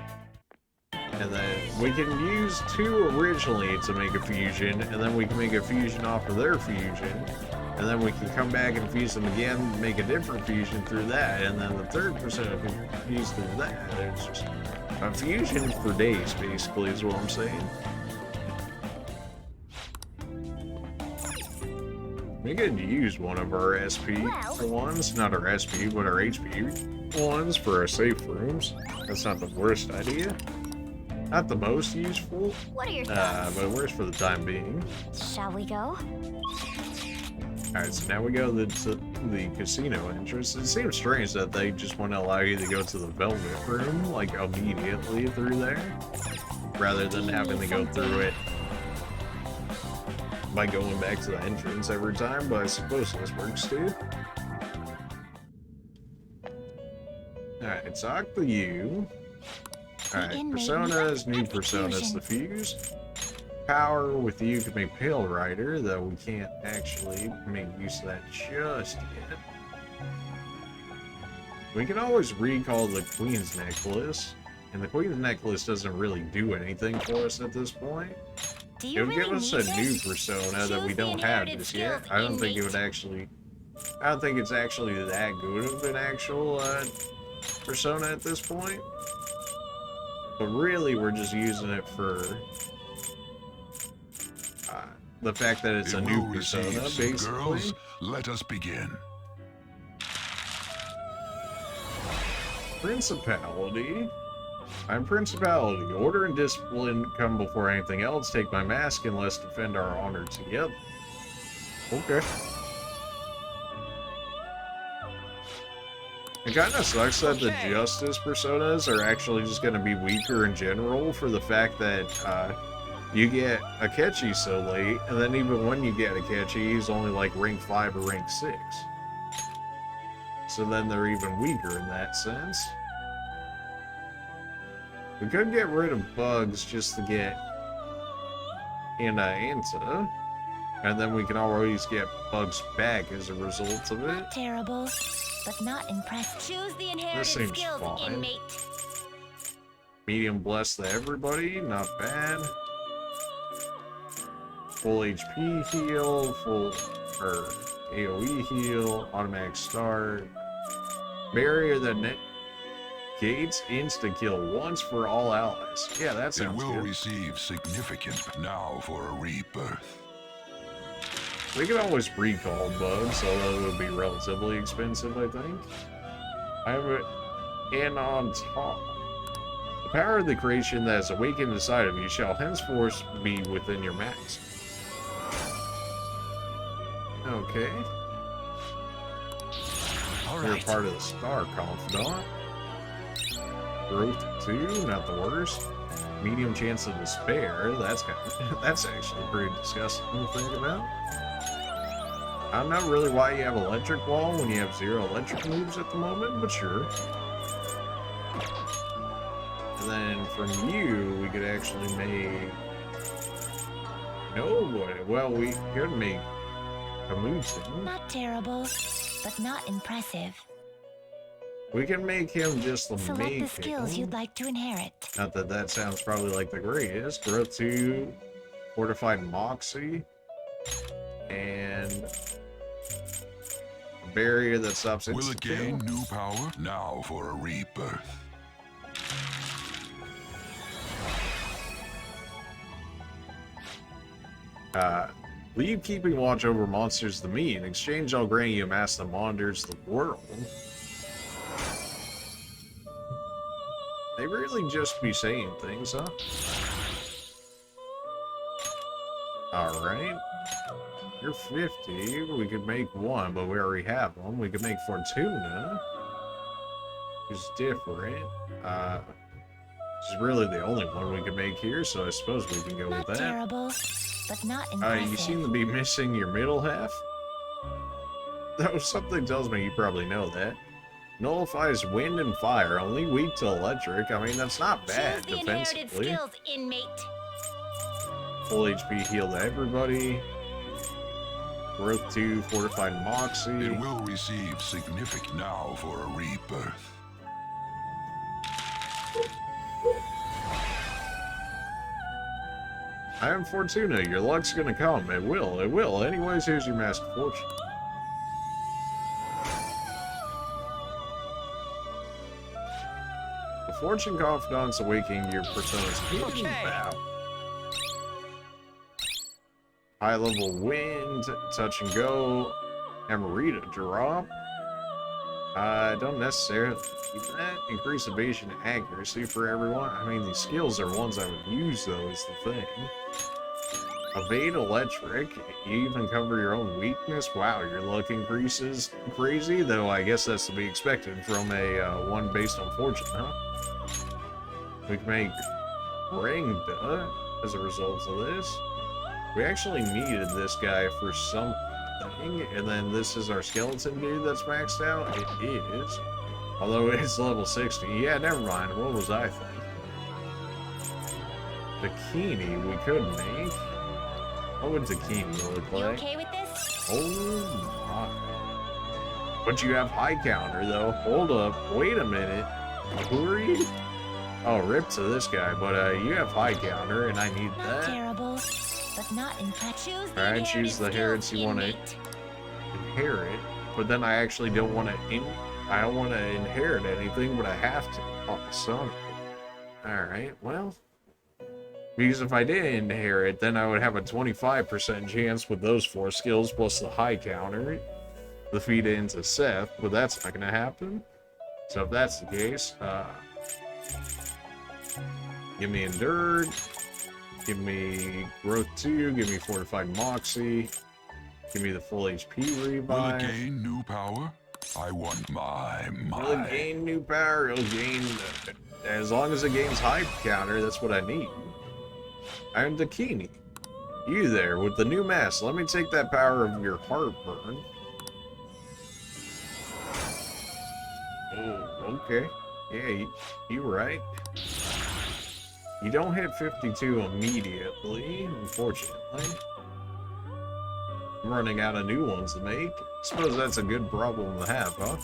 And then we can use 2 originally to make a fusion, and then we can make a fusion off of their fusion, and then we can come back and fuse them again, make a different fusion through that, and then the third persona can fuse through that. It's just a fusion for days, basically, is what I'm saying. We could use one of our SP ones, not our SP, but our HP ones for our safe rooms. That's not the worst idea. Not the most useful, What are your thoughts? but it works for the time being. Shall we go? Alright, so now we go to the casino entrance. It seems strange that they just want to allow you to go to the Velvet Room, like, immediately through there, rather than having to go through it by going back to the entrance every time, but I suppose this works too. Alright, talk to you. Alright, personas, new personas, the fuse. Power with you can make Pale Rider, though we can't actually make use of that just yet. We can always recall the Queen's Necklace, and the Queen's Necklace doesn't really do anything for us at this point. It would give us a new persona that we don't have just yet. I don't think it would actually... I don't think it's actually that good of an actual persona at this point. But really, we're just using it for the fact that it's a new persona, basically. Girls, let us begin. Principality. I'm Principality. Order and discipline come before anything else. Take my mask and let's defend our honor together. Okay. It kind of sucks that the Justice personas are actually just going to be weaker in general for the fact that you get Akechi so late, and then even when you get Akechi, he's only like rank 5 or rank 6. So then they're even weaker in that sense. We could get rid of bugs just to get Anta, and then we can always get bugs back as a result of it. Not terrible, but not impressive. Choose the This inherited seems skills, fine. inmate. Medium bless to everybody, not bad. Full HP heal, full AoE heal, automatic start. Barrier that negates insta kill once for all allies. Yeah, that It sounds will good. receive significance now for a rebirth. We can always recall bugs, although it would be relatively expensive, I think. I have it, and on top, the power of the creation that is awakened inside of you shall henceforth be within your mask. Okay. All You're right. part of the Star Confidant. Growth 2, not the worst. Medium chance of despair. That's that's actually pretty disgusting to think about. I don't know really why you have electric wall when you have 0 electric moves at the moment, but sure. And then from you, we could actually make nobody. Well, we could make Kamutsu. Not terrible, but not impressive. We can make him just the Select main the skills you'd like to inherit. Not that that sounds probably like the greatest. Growth 2, Fortified Moxie, and a barrier that stops Will instant it gain kill. new power? Now for a rebirth. Leave keeping watch over monsters to me. In exchange, I'll grant you a mass that monitors the world. They really just be saying things, huh? Alright. You're 50. We could make one, but we already have one. We could make Fortuna. Who's different. This is really the only one we could make here, so I suppose we can go Not with that. terrible, but not impressive. You seem to be missing your middle half. Though something tells me you probably know that. Nullifies wind and fire, only weak to electric. I mean, that's not bad Choose the inherited defensively. skills, inmate. Full HP heal to everybody. Growth 2, Fortified Moxie. It will receive significant now for a rebirth. I am Fortuna. Your luck's gonna come. It will. It will. Anyways, here's your Mask of Fortune. The Fortune Confidant's awakening your persona's hidden Okay. vow. High level wind, touch and go, Emerita drop. I don't necessarily need that. Increase evasion and accuracy for everyone. I mean, these skills are ones I would use, though, is the thing. Evade electric. You even cover your own weakness. Wow, your luck increases crazy, though I guess that's to be expected from a one based on fortune, huh? We can make Ringda as a result of this. We actually needed this guy for something, and then this is our skeleton dude that's maxed out. It is. Although it's level 60. Yeah, never mind. What was I thinking? Bikini we could make. What would Bikini look You like? okay with this? Oh my. But you have high counter though. Hold up. Wait a minute. Who are you? Oh, rip to this guy, but you have high counter and I need Not that. terrible, but not impressive. Alright, choose the herits you want to inherit, but then I actually don't want to I don't want to inherit anything, but I have to. Oh, son. Alright, well. Because if I did inherit, then I would have a 25% chance with those 4 skills plus the high counter to feed it into Seth, but that's not going to happen. So if that's the case, give me Endured, give me Growth 2, give me Fortified Moxie, give me the full HP Will it revive. gain new power? I want my. Will it gain new power? It'll gain, as long as it gains high counter, that's what I need. I'm Dakini. You there, with the new mask. Let me take that power of your heartburn. Oh, okay. Yeah, you right. You don't hit 52 immediately, unfortunately. I'm running out of new ones to make. Suppose that's a good problem to have, huh?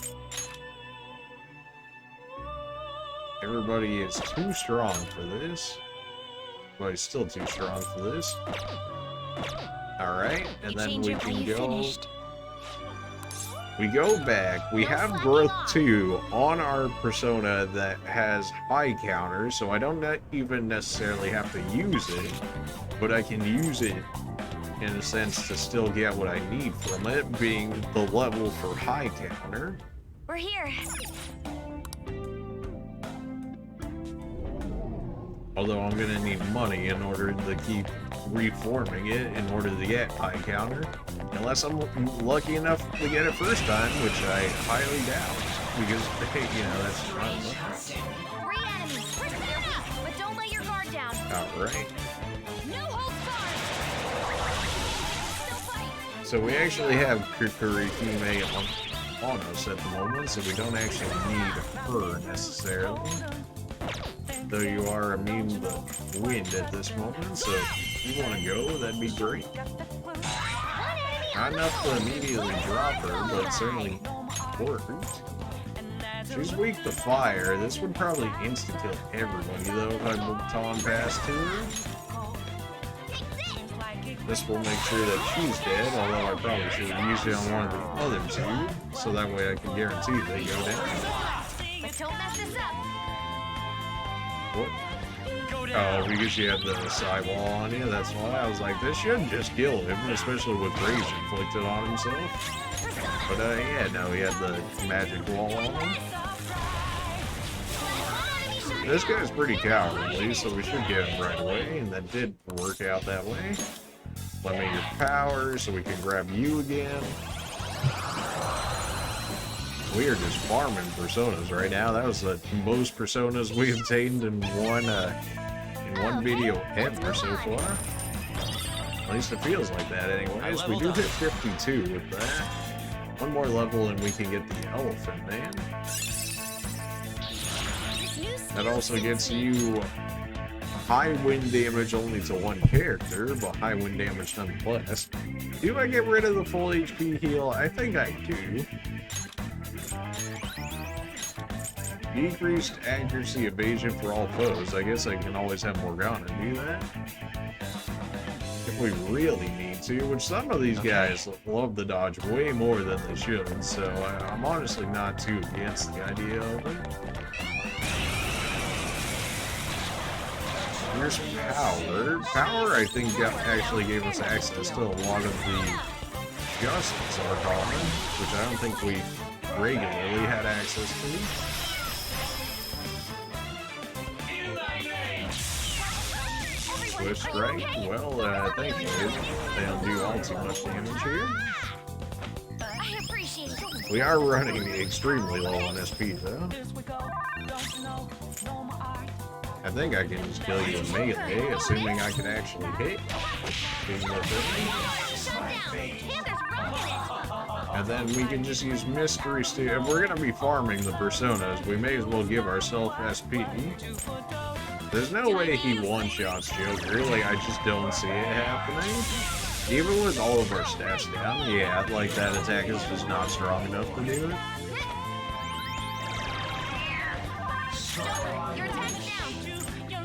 Everybody is too strong for this. Everybody's still too strong for this. Alright, and then we can go... We go back. We have growth 2 on our persona that has high counters, so I don't even necessarily have to use it, but I can use it in a sense to still get what I need from it, being the level for high counter. We're here. Although I'm gonna need money in order to keep reforming it in order to get high counter. Unless I'm lucky enough to get it first time, which I highly doubt. Because, hey, you know, that's just not lucky. 3 enemies. Persona! But don't let your guard down. Alright. No hold guard. So we actually have Kukurihime on us at the moment, so we don't actually need her necessarily. Though you are immune to wind at this moment, so if you want to go, that'd be great. Not enough to immediately drop her, but certainly important. She's weak to fire. This would probably insta-kill everybody, though, if I baton pass to her. This will make sure that she's dead, although I probably should have used it on one of the other two, so that way I can guarantee they go down. But don't mess this up. What? Oh, because you had the sidewall on you, that's why. I was like, this should just kill him, especially with rage inflicted on himself. But yeah, no, he had the magic wall on him. This guy's pretty cowardly, so we should get him right away, and that did work out that way. Let me your power so we can grab you again. We are just farming personas right now. That was the most personas we obtained in one video ever so far. At least it feels like that anyways. We do hit 52 with that. One more level and we can get the elephant man. That also gets you high wind damage only to one character, but high wind damage nonetheless. Do I get rid of the full HP heal? I think I do. Decreased accuracy evasion for all foes. I guess I can always have Morgana do that. If we really need to, which some of these guys love the dodge way more than they should, so I'm honestly not too against the idea of it. Here's power. Power, I think, actually gave us access to a lot of the Justice Arcana, which I don't think we regularly had access to. Twist strike. Well, thankfully, they don't do all too much damage here. We are running extremely low on SP, though. I think I can just kill you in melee, assuming I can actually hit. And then we can just use Mystery Steal. If we're going to be farming the personas, we may as well give ourselves SP. There's no way he one-shots Joker. Like, I just don't see it happening. Even with all of our stats down, yeah, like that attack is just not strong enough to do it.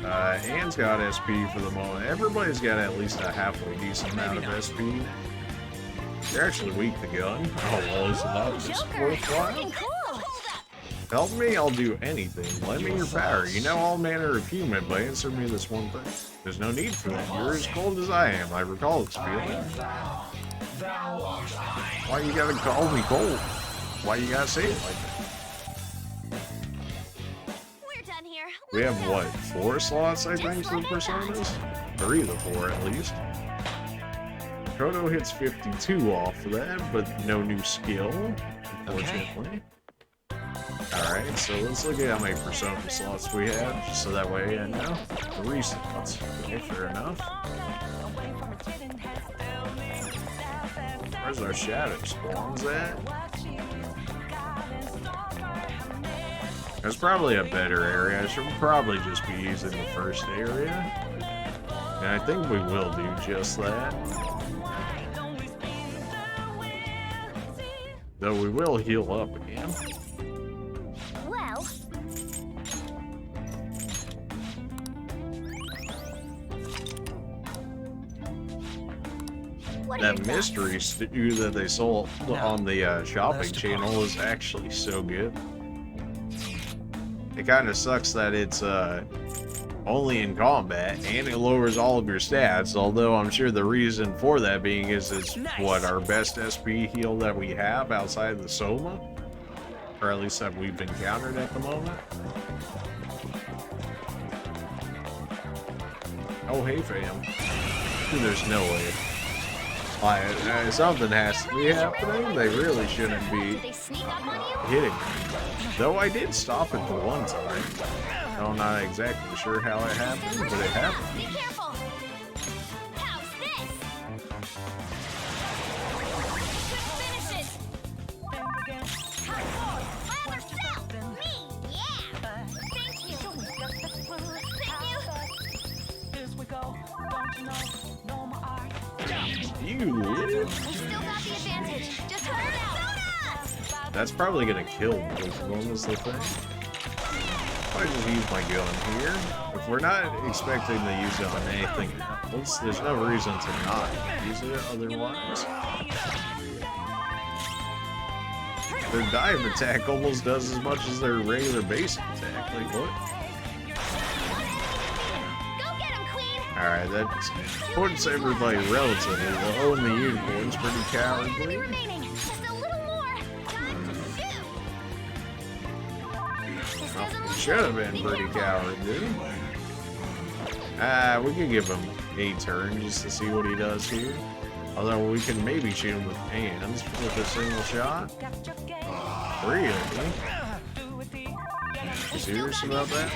Anne's got SP for the moment. Everybody's got at least a halfway decent amount of SP. They're actually weak to gun. Oh, well, it's not just worthwhile. Help me, I'll do anything. Lend me your power. You know all manner of human, but answer me this one thing. There's no need for that. You're as cold as I am. I recall this feeling. Why you gotta call me cold? Why you gotta say it like that? We have, what, 4 slots, I think, for personas? 3 of the 4, at least. Kodo hits 52 off of that, but no new skill, unfortunately. Alright, so let's look at how many persona slots we have, just so that way I know. 3 slots. Okay, fair enough. Where's our shadow spawns at? There's probably a better area. I should probably just be using the first area. And I think we will do just that. Though we will heal up again. Well, That mystery stew that they sold on the shopping channel is actually so good. It kind of sucks that it's only in combat and it lowers all of your stats, although I'm sure the reason for that being is it's what our best SP heal that we have outside of the Soma, or at least that we've encountered at the moment. Oh hey fam, there's no way. Something has to be happening. They really shouldn't be hitting me. Though I did stop it the one time. I'm not exactly sure how it happened, but it happened. be careful. How's this? Finish it. Come forward. My other self. Me. Yeah. Thank you. You live? We still got the advantage. Just hold it out. That's probably gonna kill both of them, is the thing. I just use my gun here. If we're not expecting to use it on anything else, there's no reason to not use it otherwise. Their dive attack almost does as much as their regular basic attack. Like, what? Alright, that puts everybody relatively low, and the unicorn's pretty cowardly. It should have been pretty cowardly. We could give him a turn just to see what he does here. Although we can maybe shoot him with hands with a single shot. Really? You serious about that?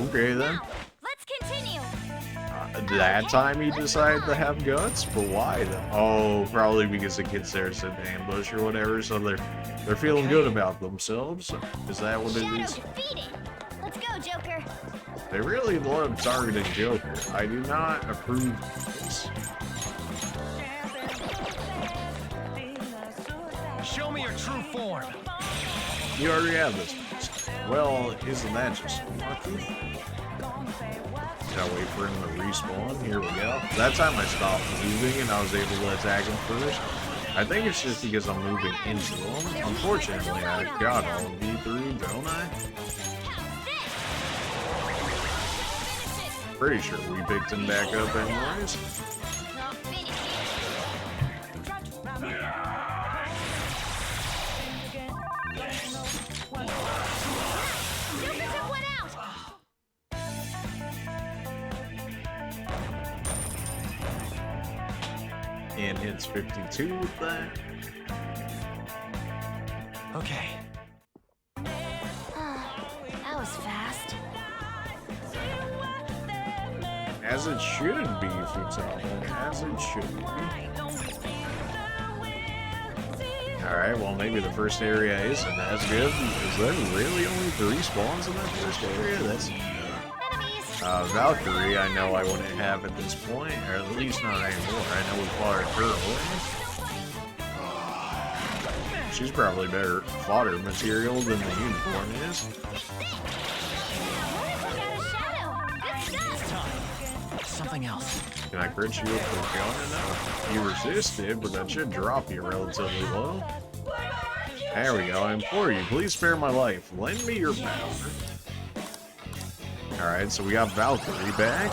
Okay then. Let's continue. That time he decided to have guts, but why though? Oh, probably because the kids there said ambush or whatever, so they're feeling good about themselves. Is that what it is? Let's go, Joker. They really love targeting Joker. I do not approve of this. Show me your true form. You already have this. Well, isn't that just lucky? Gotta wait for him to respawn. Here we go. That time I stopped moving and I was able to attack him first. I think it's just because I'm moving into him. Unfortunately, I got all of B3, don't I? Pretty sure we picked him back up anyways. And hits 52 with that. Okay. That was fast. As it should be, Futile. As it should be. Alright, well maybe the first area isn't as good. Is there really only 3 spawns in that first area? That's... Valkyrie, I know I wouldn't have at this point, or at least not anymore. I know we fought her away. She's probably better fodder material than the unicorn is. Something else. Can I crit you with the gun enough? You resisted, but that should drop you relatively low. There we go. I implore you, please spare my life. Lend me your power. Alright, so we got Valkyrie back.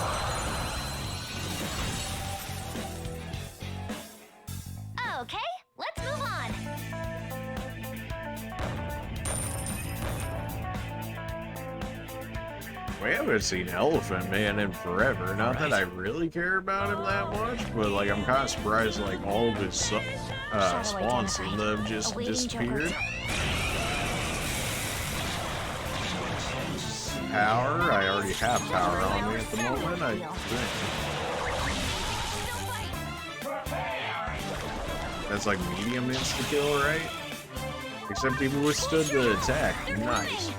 Okay, let's move on. We haven't seen Elephant Man in forever. Not that I really care about him that much, but like I'm kind of surprised like all of his spawns seem to have just disappeared. power. I already have power on me at the moment, I think. That's like medium insta-kill, right? Except he withstood the attack. Nice.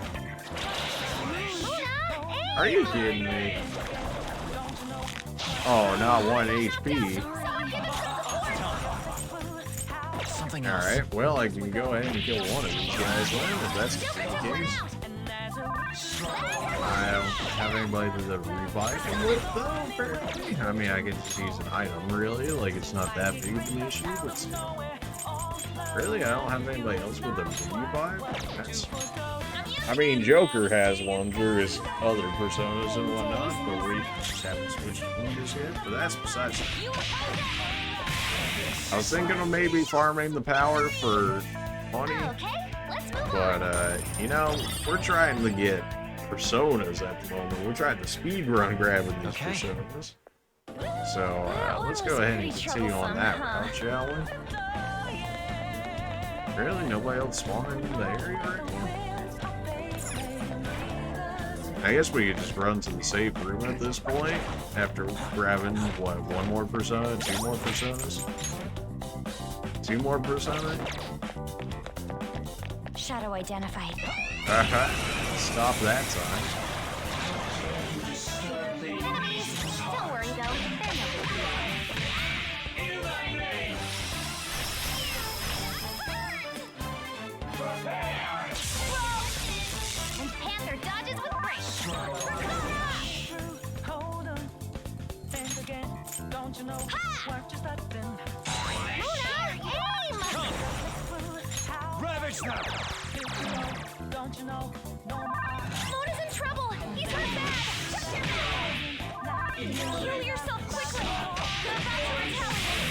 Are you kidding me? Oh, not 1 HP. Alright, well, I can go ahead and kill one of these guys then, if that's the case. I don't have anybody to revive him with, though, apparently. I mean, I could just use an item, really. Like, it's not that big of an issue, but still. Really? I don't have anybody else with a revive? That's... I mean, Joker has one for his other personas and whatnot, but we just haven't switched one just yet. But that's besides the point. I was thinking of maybe farming the power for money, but, you know, we're trying to get personas at the moment. We're trying to speedrun grabbing these personas. So, let's go ahead and continue on that route, shall we? Really? Nobody else spawning in the area right now? I guess we could just run to the safe room at this point, after grabbing, what, one more persona, two more personas? Two more personas? Shadow identified. Don't Stop that time. worry though. And Panther dodges with grace. Mona's in trouble! He's hurt bad! Heal yourself quickly! You're about to retaliate!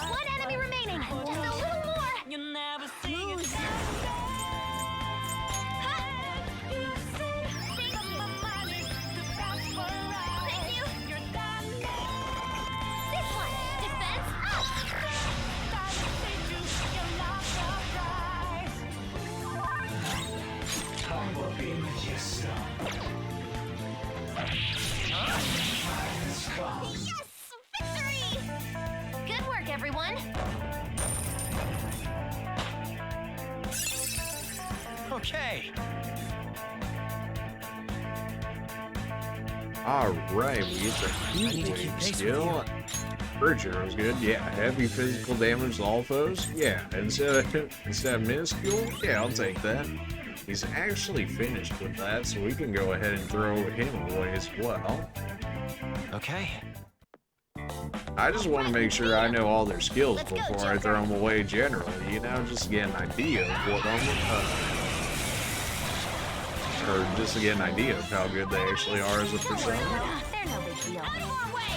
One enemy remaining! Just a little more! You never see it. Thank you! You're done! This one! Defense up! Yes! Victory! Good work, everyone! Okay. Alright, we get the heat wave skill. Bridger was good. Yeah, heavy physical damage to all foes. Yeah, instead of minuscule. Yeah, I'll take that. He's actually finished with that, so we can go ahead and throw him away as well. Okay. I just want to make sure I know all their skills before I throw them away generally, you know, just to get an idea of what or just to get an idea of how good they actually are as a persona. They're no big deal.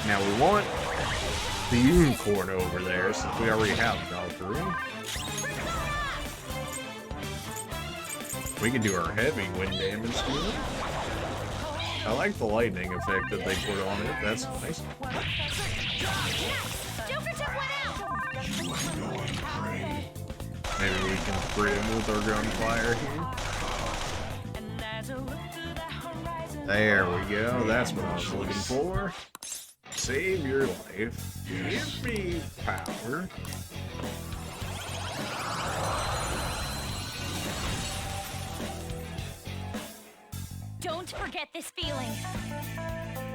Now we want the unicorn over there, since we already have Valkyrie. We can do our heavy wind damage too. I like the lightning effect that they put on it. That's nice. Joker took one out! Maybe we can free him with our gunfire here. There we go. That's what I was looking for. Save your life. Give me power. Don't forget this feeling.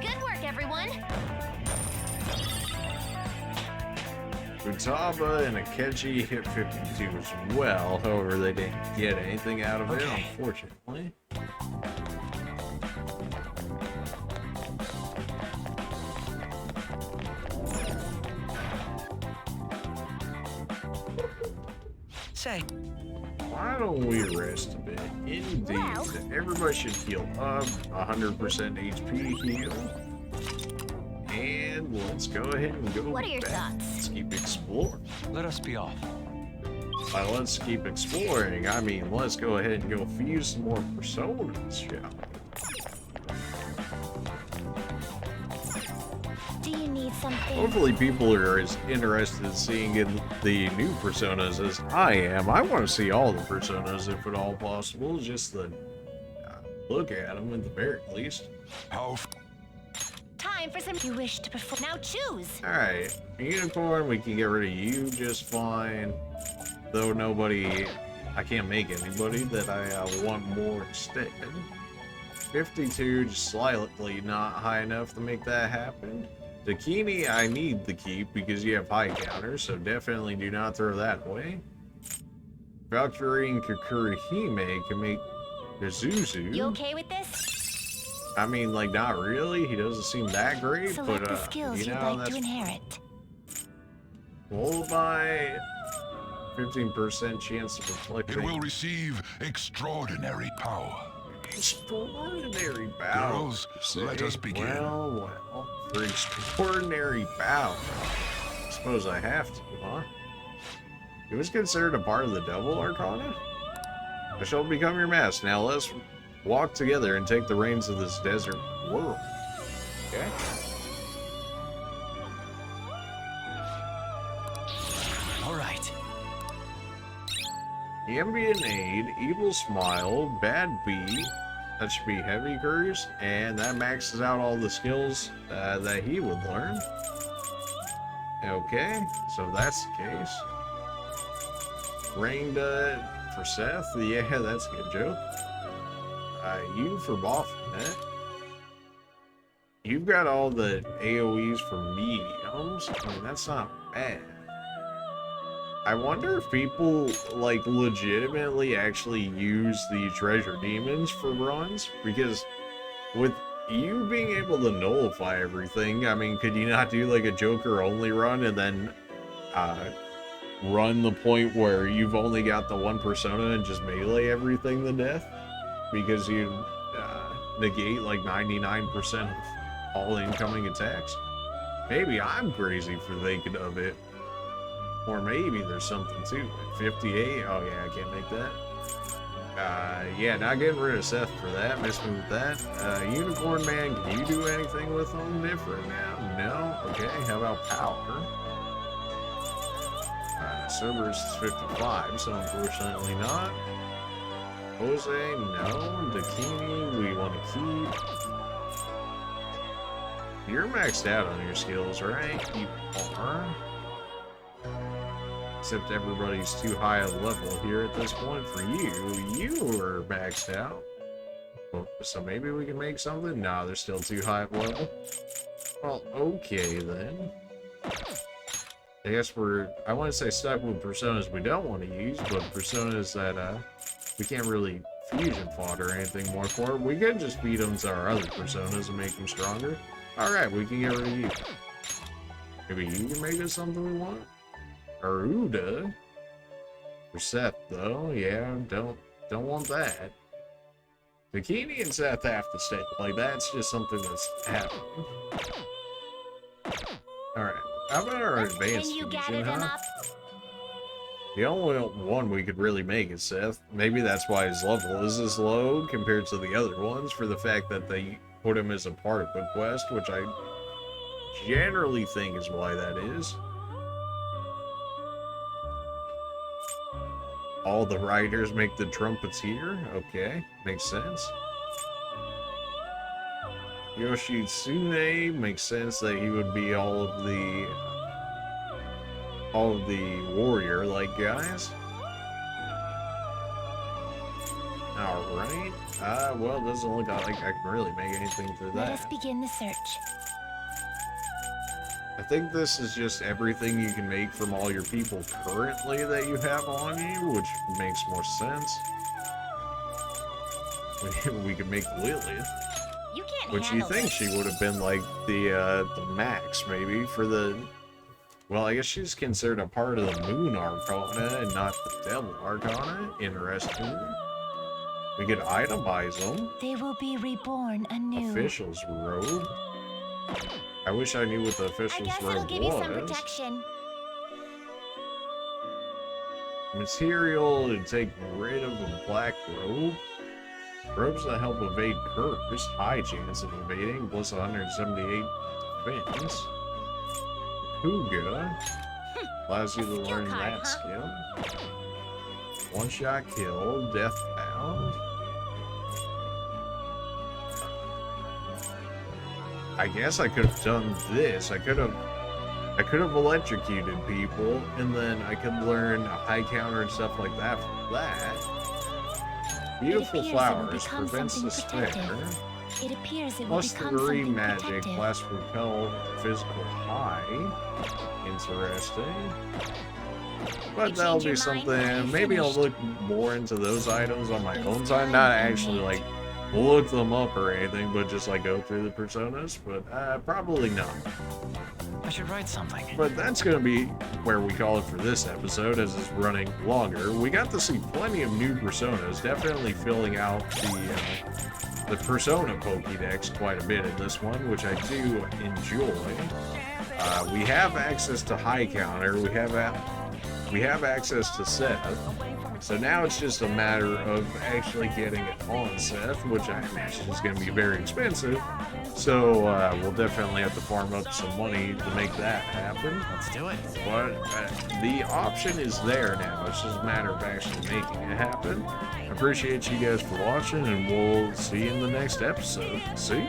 Good work, everyone. Futaba and Akechi hit 52 as well. However, they didn't get anything out of it, unfortunately. Say, why don't we rest a bit? Indeed. Everybody should heal up. 100% HP heal. And let's go ahead and go What are your back. thoughts? Let's keep exploring. Let us be off. By let's keep exploring, I mean let's go ahead and go fuse some more personas, shall we? Do you need something? Hopefully people are as interested in seeing in the new personas as I am. I want to see all the personas if at all possible, just to look at them at the very least. How Time for some. You wish to perform. Now choose. Alright, Unicorn, we can get rid of you just fine. Though nobody, I can't make anybody that I want more instead. 52, just slightly not high enough to make that happen. Dakini, I need the keep because you have high counters, so definitely do not throw that away. Valkyrie and Kakurihime can make the Zuzu. You okay with this? I mean, like, not really. He doesn't seem that great, Select but, the skills you you'd know, like that's to inherit. Lullaby, 15% chance of reflecting. it will receive extraordinary power. Extraordinary bow. Girls, let us begin. Well, for extraordinary bow. I suppose I have to, huh? It was considered a part of the Devil Arcana? I shall become your master. Now let's walk together and take the reins of this desert world. Okay? All right. Ambient Aid, Evil Smile, Bad Beat, that should be Heavy Curse, and that maxes out all the skills that he would learn. Okay, so that's the case. Rain for Seth, yeah, that's a good joke. You for Baphomet. You've got all the AoEs for mediums. I mean, that's not bad. I wonder if people, like, legitimately actually use the treasure demons for runs, because with you being able to nullify everything, I mean, could you not do, like, a Joker only run and then, run the point where you've only got the one persona and just melee everything to death? Because you, negate, like, 99% of all incoming attacks? Maybe I'm crazy for thinking of it. Or maybe there's something to it. 58? Oh yeah, I can't make that. Yeah, not getting rid of Seth for that. Miss me with that. Unicorn Man, can you do anything with them different now? No? Okay, how about Power? Cerberus is 55, so unfortunately not. Jose, no. Dakini, we want to keep. You're maxed out on your skills, right? You are. Except everybody's too high a level here at this point for you. You are maxed out. So maybe we can make something? No, they're still too high of level. Well, okay then. I guess I want to say stuck with personas we don't want to use, but personas that we can't really fusion fodder or anything more for. We could just feed them to our other personas and make them stronger. Alright, we can get rid of you. Maybe you can make us something we want? Aruda? For Seth, though, yeah, don't want that. Bikini and Seth have to stay. Like, that's just something that's happening. Alright, how about our advanced fusion, huh? The only one we could really make is Seth. Maybe that's why his level is this low compared to the other ones, for the fact that they put him as a part of the quest, which I generally think is why that is. All the riders make the trumpets here? Okay, makes sense. Yoshitsune makes sense that he would be all of the warrior-like guys. Alright. Well, it doesn't look like I can really make anything to that. Let us begin the search. I think this is just everything you can make from all your people currently that you have on you, which makes more sense. We could make Lilith, You can't which you handle think this. she would have been like the max, maybe, for the... Well, I guess she's considered a part of the Moon Arcana and not the Devil Arcana. Interesting. We could itemize them. They will be reborn anew. Official's robe. I wish I knew what the I official's guess it'll robe give you some was. protection. Material to take rid of a black robe. Robes that help evade curse. High chance of evading, plus 178 defense. Huga allows you to learn that skill. One shot kill, death bound. I guess I could have done this. I could have electrocuted people, and then I could learn a high counter and stuff like that from that. Beautiful flowers prevents despair. It appears it will Plus become 3 something magic, protective. plus repel physical high. Interesting. But You that'll change be your mind when something. you're Maybe I'll finished. look more into those items on my It own is time. Not time, actually inmate. like look them up or anything, but just like go through the personas. But probably not. I should write something. But that's going to be where we call it for this episode, as it's running longer. We got to see plenty of new personas, definitely filling out the persona Pokédex quite a bit in this one, which I do enjoy. We have access to high counter, we have access to Seth, so now it's just a matter of actually getting it on Seth, which I imagine is going to be very expensive. So we'll definitely have to farm up some money to make that happen. Let's do it. But the option is there now. It's just a matter of actually making it happen. I appreciate you guys for watching, and we'll see you in the next episode. See?